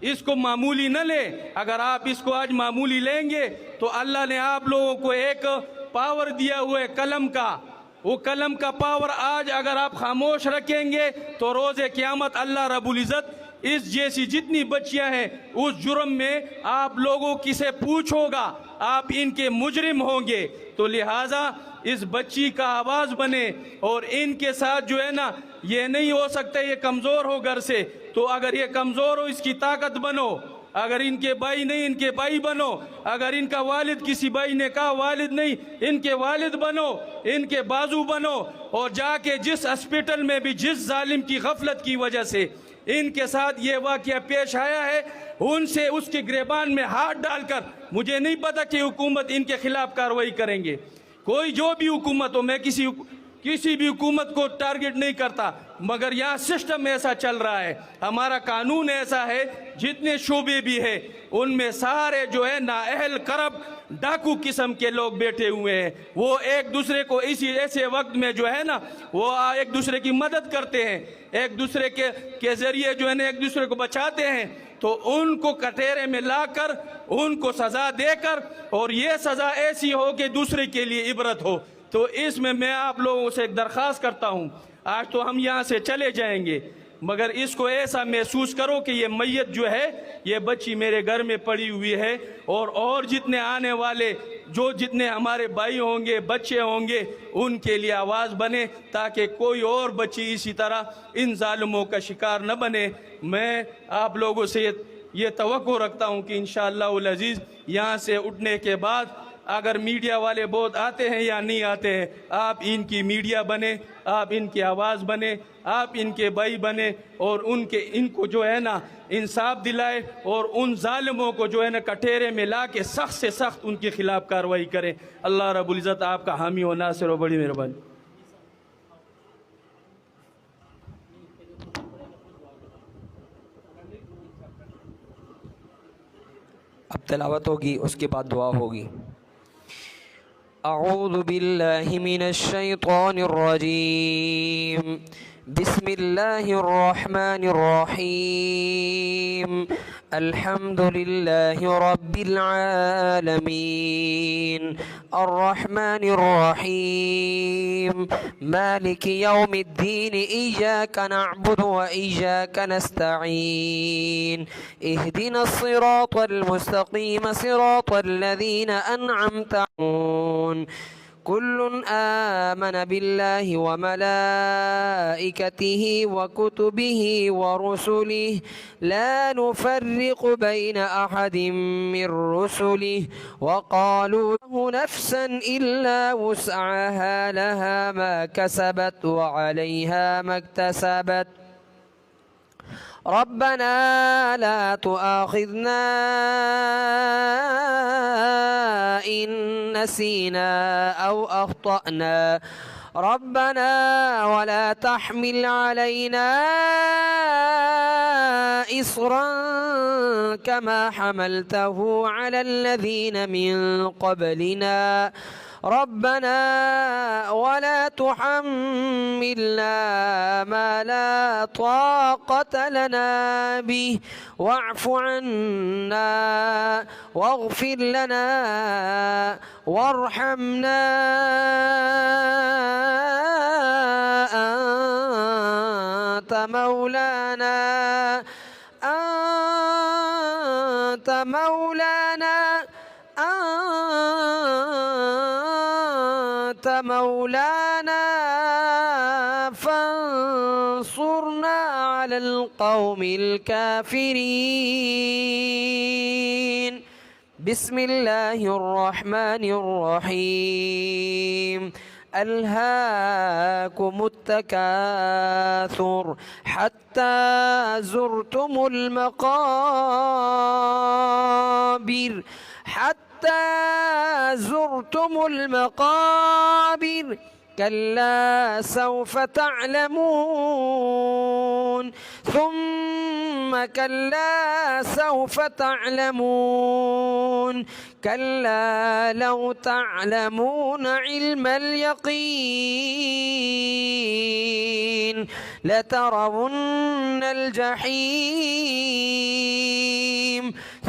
اس کو معمولی نہ لے۔ اگر آپ اس کو آج معمولی لیں گے تو اللہ نے آپ لوگوں کو ایک پاور دیا ہوا ہے قلم کا، وہ قلم کا پاور آج اگر آپ خاموش رکھیں گے تو روز قیامت اللہ رب العزت اس جیسی جتنی بچیاں ہیں اس جرم میں آپ لوگوں کی سے پوچھو گا، آپ ان کے مجرم ہوں گے۔ تو لہٰذا اس بچی کا آواز بنے، اور ان کے ساتھ جو ہے نا یہ نہیں ہو سکتا یہ کمزور ہو گھر سے، تو اگر یہ کمزور ہو اس کی طاقت بنو، اگر ان کے بھائی نہیں ان کے بھائی بنو، اگر ان کا والد کسی بھائی نے کہا والد نہیں ان کے والد بنو، ان کے بازو بنو، اور جا کے جس ہاسپٹل میں بھی جس ظالم کی غفلت کی وجہ سے ان کے ساتھ یہ واقعہ پیش آیا ہے ان سے اس کے گریبان میں ہاتھ ڈال کر، مجھے نہیں پتا کہ حکومت ان کے خلاف کارروائی کریں گے، کوئی جو بھی حکومت ہو، میں کسی بھی حکومت کو ٹارگٹ نہیں کرتا، مگر یہاں سسٹم ایسا چل رہا ہے، ہمارا قانون ایسا ہے، جتنے شعبے بھی ہیں ان میں سارے جو ہے نااہل کرب ڈاکو قسم کے لوگ بیٹھے ہوئے ہیں، وہ ایک دوسرے کو ایسے وقت میں جو ہے نا وہ ایک دوسرے کی مدد کرتے ہیں، ایک دوسرے کے ذریعے جو ہے نا ایک دوسرے کو بچاتے ہیں، تو ان کو کٹہرے میں لا کر ان کو سزا دے کر، اور یہ سزا ایسی ہو کہ دوسرے کے لیے عبرت ہو۔ تو اس میں آپ لوگوں سے ایک درخواست کرتا ہوں، آج تو ہم یہاں سے چلے جائیں گے، مگر اس کو ایسا محسوس کرو کہ یہ میت جو ہے یہ بچی میرے گھر میں پڑی ہوئی ہے، اور جتنے آنے والے جتنے ہمارے بھائی ہوں گے بچے ہوں گے ان کے لیے آواز بنے، تاکہ کوئی اور بچی اسی طرح ان ظالموں کا شکار نہ بنے۔ میں آپ لوگوں سے یہ توقع رکھتا ہوں کہ انشاءاللہ العزیز یہاں سے اٹھنے کے بعد اگر میڈیا والے بہت آتے ہیں یا نہیں آتے ہیں، آپ ان کی میڈیا بنے، آپ ان کی آواز بنے، آپ ان کے بھائی بنے، اور ان کو جو ہے نا انصاف دلائے، اور ان ظالموں کو جو ہے نا کٹہرے میں لا کے سخت سے سخت ان کے خلاف کارروائی کریں۔ اللہ رب العزت آپ کا حامی و ناصر و بڑی مہربانی۔ اب تلاوت ہوگی، اس کے بعد دعا ہوگی۔ اعوذ باللہ من الشیطان الرجیم، بسم اللہ الرحمن الرحیم، الحمد للہ رب العالمین، الرحمن الرحیم، مالک یوم الدین، ایاک نعبد و ایاک نستعین، اہدنا الصراط المستقیم، صراط الذین انعمت علیہم كل آمن بالله وملائكته وكتبه ورسله لا نفرق بين أحد من رسله وقالوا له نفسا إلا وسعها لها ما كسبت وعليها ما اكتسبت ربنا لا تؤاخذنا إن نسينا أو أخطأنا ربنا ولا تحمل علينا إصرا كما حملته على الذين من قبلنا ربنا ولا تحملنا ما لا طاقة لنا به واعف عنا واغفر لنا وارحمنا أنت مولانا أنت مولانا فانصرنا على القوم الكافرين. بسم الله الرحمن الرحيم. ألهاكم التكاثر حتى زرتم المقابر كلا سوف تعلمون ثم كلا سوف تعلمون كلا لو تعلمون علم اليقين لترون الجحيم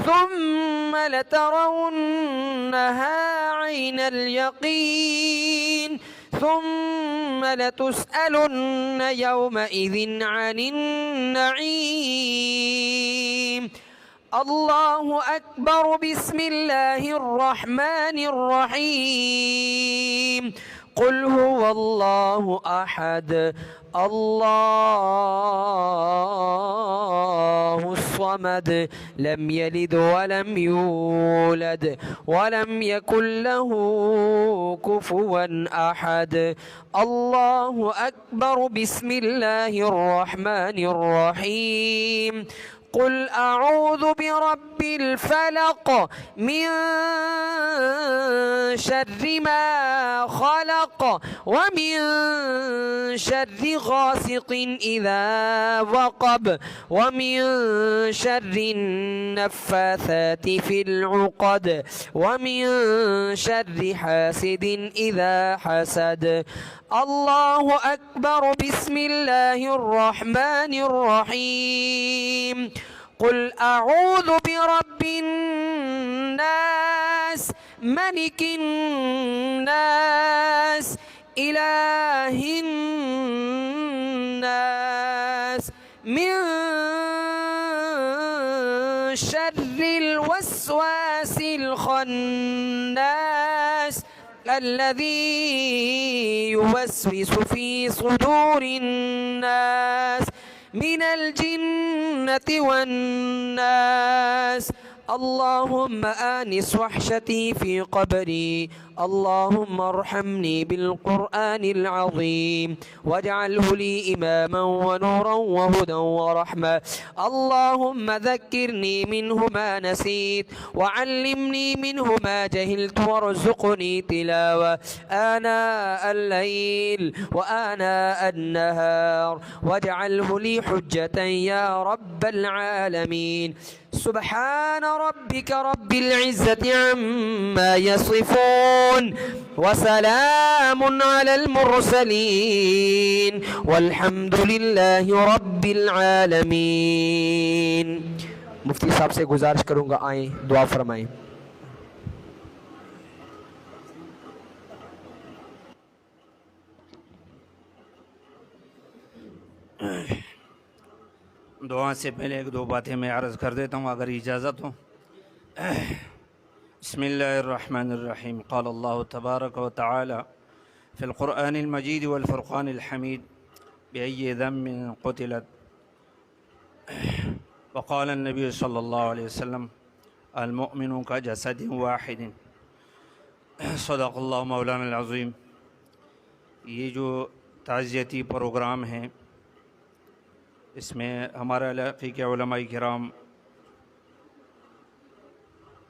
ثم لترونها عين اليقين ثم لتسألن يومئذ عن النعيم. الله أكبر. بسم الله الرحمن الرحيم. قل هو الله أحد الله الصمد لم يلد ولم يولد ولم يكن له كفوا أحد. الله أكبر. بسم الله الرحمن الرحيم. قل أعوذ برب الفلق من شر ما خلق ومن شر غاسق إذا وقب ومن شر النفاثات في العقد ومن شر حاسد إذا حسد. الله أكبر. بسم الله الرحمن الرحيم. قل أعوذ برب الناس ملك الناس إله الناس من شر الوسواس الخناس الذي يوسوس في صدور الناس من الجنة والناس. اللهم آنس وحشتي في قبري. اللهم ارحمني بالقرآن العظيم واجعله لي إماما ونورا وهدى ورحمة. اللهم ذكرني منه ما نسيت وعلمني منه ما جهلت وارزقني تلاوة آناء الليل وآناء النهار واجعله لي حجة يا رب العالمين. سبحان ربك رب العزة عما يصفون وسلام على المرسلين والحمد لله رب العالمين. مفتی صاحب سے گزارش کروں گا آئیں دعا فرمائیں. دعا سے پہلے ایک دو باتیں میں عرض کر دیتا ہوں اگر اجازت ہو. بسم الله الرحمن الرحيم. قال الله تبارك وتعالى في القرآن المجيد والفرقان الحميد: بأي ذنب قتلت. وقال النبي صلى الله عليه وسلم: المؤمن كجسد واحد. صدق اللہ مولانا العظیم. یہ جو تعزیتی پروگرام ہیں، اس میں ہمارے علاقے کے علماء کرام،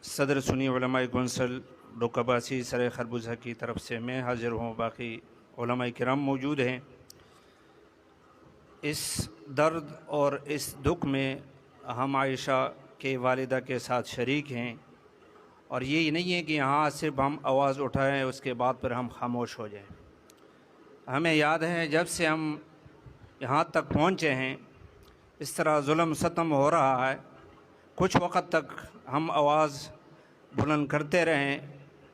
صدر سنی علماء کونسل ڈوکاباسی سر خربوزہ کی طرف سے میں حاضر ہوں، باقی علماء کرام موجود ہیں. اس درد اور اس دکھ میں ہم عائشہ کے والدہ کے ساتھ شریک ہیں، اور یہ نہیں ہے کہ یہاں صرف ہم آواز اٹھائیں اس کے بعد پھر ہم خاموش ہو جائیں. ہمیں یاد ہے جب سے ہم یہاں تک پہنچے ہیں اس طرح ظلم ستم ہو رہا ہے. کچھ وقت تک ہم آواز بلند کرتے رہیں،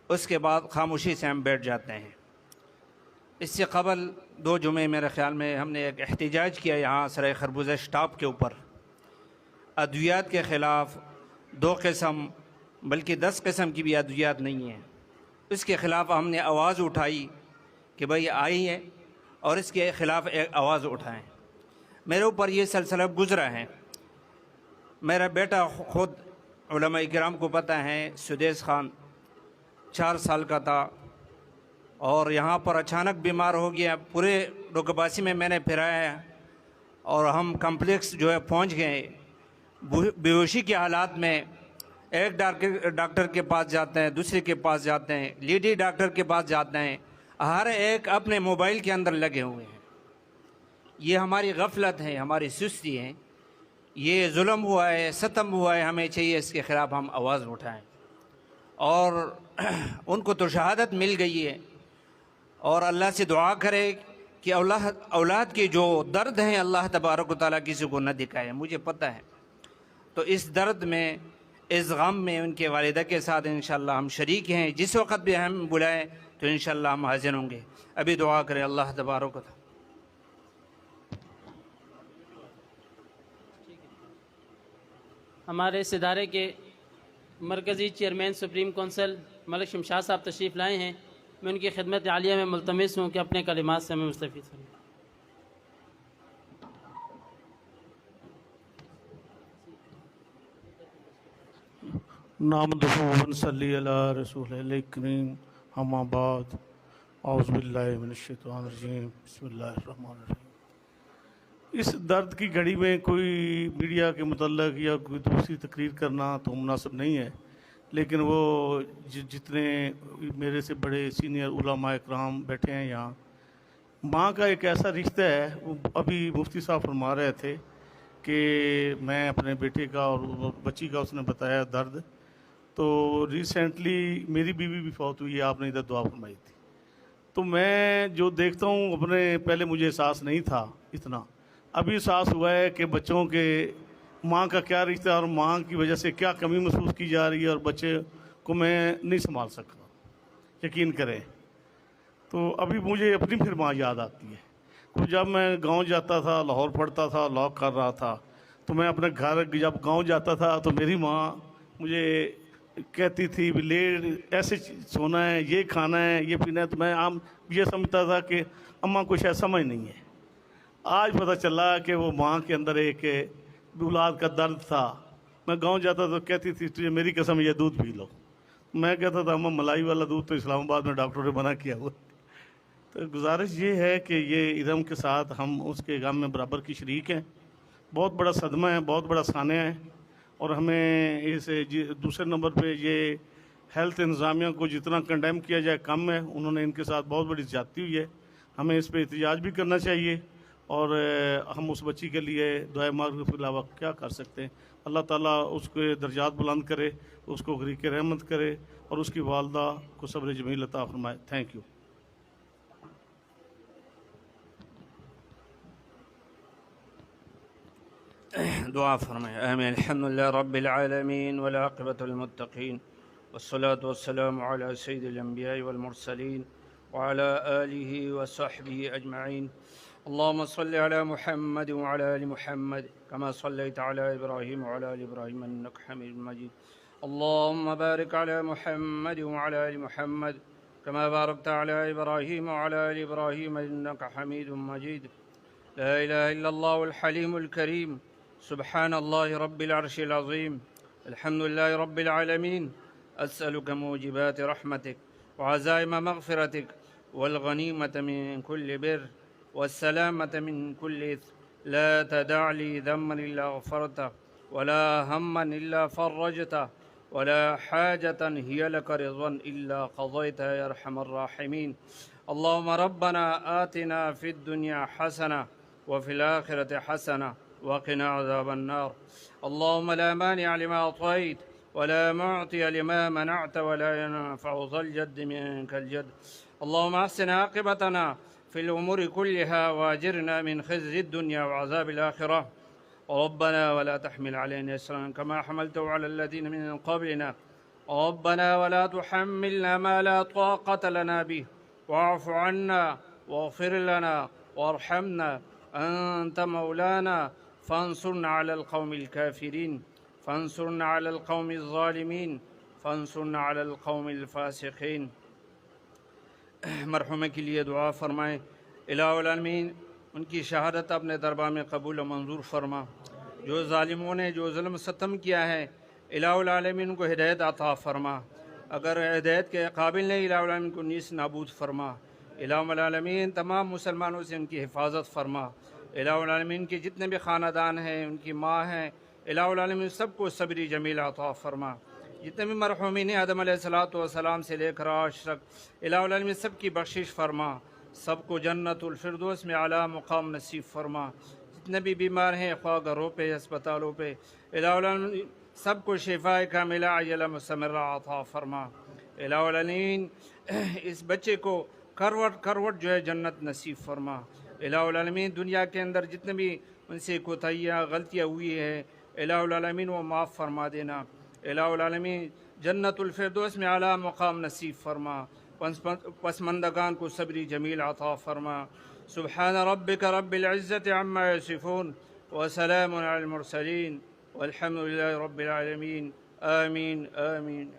اس کے بعد خاموشی سے ہم بیٹھ جاتے ہیں. اس سے قبل 2 جمعے میرے خیال میں ہم نے ایک احتجاج کیا یہاں سرائے خربوزہ سٹاپ کے اوپر، ادویات کے خلاف. 2 قسم بلکہ 10 قسم کی بھی ادویات نہیں ہیں، اس کے خلاف ہم نے آواز اٹھائی کہ بھئی آئیے اور اس کے خلاف ایک آواز اٹھائیں. میرے اوپر یہ سلسلہ گزرا ہے. میرا بیٹا خود علماء کرام کو پتہ ہے، سدیس خان 4 سال کا تھا اور یہاں پر اچانک بیمار ہو گیا. پورے ڈوکاباسی میں نے پھرایا اور ہم کمپلیکس جو ہے پہنچ گئے. بے ہوشی کے حالات میں ایک ڈاکٹر کے پاس جاتے ہیں، دوسرے کے پاس جاتے ہیں، لیڈی ڈاکٹر کے پاس جاتے ہیں، ہر ایک اپنے موبائل کے اندر لگے ہوئے ہیں. یہ ہماری غفلت ہے، ہماری سستی ہے. یہ ظلم ہوا ہے، ستم ہوا ہے. ہمیں چاہیے اس کے خلاف ہم آواز اٹھائیں. اور ان کو تو شہادت مل گئی ہے، اور اللہ سے دعا کرے کہ اولاد کے جو درد ہیں اللہ تبارک و تعالیٰ کسی کو نہ دکھائے. مجھے پتہ ہے. تو اس درد میں، اس غم میں ان کے والدہ کے ساتھ انشاءاللہ ہم شریک ہیں. جس وقت بھی ہم بلائیں تو انشاءاللہ ہم حاضر ہوں گے. ابھی دعا کریں اللہ تبارک و تعالیٰ. ہمارے اس ادارے کے مرکزی چیئرمین سپریم کونسل ملک شمشاد صاحب تشریف لائے ہیں. میں ان کی خدمت عالیہ میں ملتمس ہوں کہ اپنے کلمات سے ہمیں مستفید کریں. نحمدہ و نصلی علی رسول الکریم. اما بعد، اعوذ باللہ من الشیطان الرجیم. بسم اللہ الرحمن الرحیم. اس درد کی گھڑی میں کوئی میڈیا کے متعلق یا کوئی دوسری تقریر کرنا تو مناسب نہیں ہے، لیکن وہ جتنے میرے سے بڑے سینئر علماء اکرام بیٹھے ہیں یہاں، ماں کا ایک ایسا رشتہ ہے. وہ ابھی مفتی صاحب فرما رہے تھے کہ میں اپنے بیٹے کا اور بچی کا اس نے بتایا درد. تو ریسنٹلی میری بیوی بھی فوت ہوئی ہے، آپ نے ادھر دعا فرمائی تھی. تو میں جو دیکھتا ہوں، اپنے پہلے مجھے احساس نہیں تھا اتنا، ابھی احساس ہوا ہے کہ بچوں کے ماں کا کیا رشتہ ہے اور ماں کی وجہ سے کیا کمی محسوس کی جا رہی ہے، اور بچے کو میں نہیں سنبھال سکتا، یقین کریں. تو ابھی مجھے اپنی پھر ماں یاد آتی ہے. جب میں گاؤں جاتا تھا، لاہور پڑھتا تھا، لا کر رہا تھا، تو میں اپنے گھر جب گاؤں جاتا تھا تو میری ماں مجھے کہتی تھی لیٹ ایسے سونا ہے، یہ کھانا ہے، یہ پینا ہے. تو میں عام یہ سمجھتا تھا کہ اماں کچھ ایسا سمجھ نہیں ہے. آج پتہ چلا کہ وہ ماں کے اندر ایک اولاد کا درد تھا. میں گاؤں جاتا تو کہتی تھی تجھے میری قسم یہ دودھ پی لو. میں کہتا تھا اماں ملائی والا دودھ تو اسلام آباد میں ڈاکٹروں نے منع کیا ہوا. تو گزارش یہ ہے کہ یہ ادھم کے ساتھ ہم اس کے غم میں برابر کی شریک ہیں. بہت بڑا صدمہ ہے، بہت بڑا سانحہ ہے، اور ہمیں اس دوسرے نمبر پہ یہ ہیلتھ انتظامیہ کو جتنا کنڈیم کیا جائے کم ہے. انہوں نے ان کے ساتھ بہت بڑی زیادتی ہوئی ہے. ہمیں اس پہ احتجاج بھی کرنا چاہیے، اور ہم اس بچی کے لیے دعائے مغفرت کے علاوہ کیا کر سکتے ہیں. اللہ تعالیٰ اس کے درجات بلند کرے، اس کو غریق رحمت کرے، اور اس کی والدہ کو صبر جمیل عطا فرمائے. Thank you. دعا فرمائیں. آمین. الحمدللہ رب العالمین والعاقبۃ للمتقین والصلاة والسلام علی سید الانبیاء والمرسلین وعلی آلہ وصحبہ اجمعین. اللهم صل على محمد وعلى آل محمد كما صليت على إبراهيم وعلى آل إبراهيم إنك حميد مجيد. اللهم بارك على محمد وعلى آل محمد كما باركت على إبراهيم وعلى آل إبراهيم إنك حميد مجيد. لا إله إلا الله الحليم الكريم، سبحان الله رب العرش العظيم، الحمد لله رب العالمين. أسألك موجبات رحمتك وعزائم مغفرتك والغنيمة من كل بر والسلامة من كل إثم. لا تدع لي ذنبا إلا غفرته ولا هما إلا فرجته ولا حاجة هي لك رضا إلا قضيتها يا أرحم الراحمين. اللهم ربنا آتنا في الدنيا حسنة وفي الآخرة حسنة وقنا عذاب النار. اللهم لا مانع لما أعطيت ولا معطي لما منعت ولا ينفع ذا الجد منك الجد. اللهم أحسن عاقبتنا في الأمور كلها وأجرنا من خزي الدنيا وعذاب الآخرة. ربنا ولا تحمل علينا إصرا كما حملته على الذين من قبلنا. ربنا ولا تحملنا ما لا طاقة لنا به واعف عنا واغفر لنا وارحمنا أنت مولانا فانصرنا على القوم الكافرين، فانصرنا على القوم الظالمين، فانصرنا على القوم الفاسقين. مرحومے کے لیے دعا فرمائیں. الہ العالمین ان کی شہادت اپنے دربار میں قبول و منظور فرما. جو ظالموں نے جو ظلم ستم کیا ہے الہ العالمین ان کو ہدایت عطا فرما. اگر ہدایت کے قابل نہیں الہ العالمین کو نیست نابود فرما. الہ العالمین تمام مسلمانوں سے ان کی حفاظت فرما. الہ العالمین کے جتنے بھی خاندان ہیں، ان کی ماں ہیں، الہ العالمین سب کو صبری جمیل عطا فرما. جتنے بھی مرحومین آدم علیہ السلام سے لے کر آج تک الہ العالمین سب کی بخشش فرما. سب کو جنت الفردوس میں اعلیٰ مقام نصیب فرما. جتنے بھی بیمار ہیں خواہ گھروں پہ ہسپتالوں پہ الہ العالمین سب کو شفاء کاملہ عاجلہ مستمرہ عطا فرما. الہ العالمین اس بچے کو کروٹ جو ہے جنت نصیب فرما. الہ العالمین دنیا کے اندر جتنے بھی ان سے کوتاہیاں غلطیاں ہوئی ہیں الہ العالمین وہ معاف فرما دینا. الہ العالمین جنت الفردوس میں اعلیٰ مقام نصیب فرما. پسماندگان کو صبری جمیل عطا فرما. سبحان ربک رب العزت عما یصفون وسلام علی المرسلین والحمد للہ رب العالمین. آمین آمین.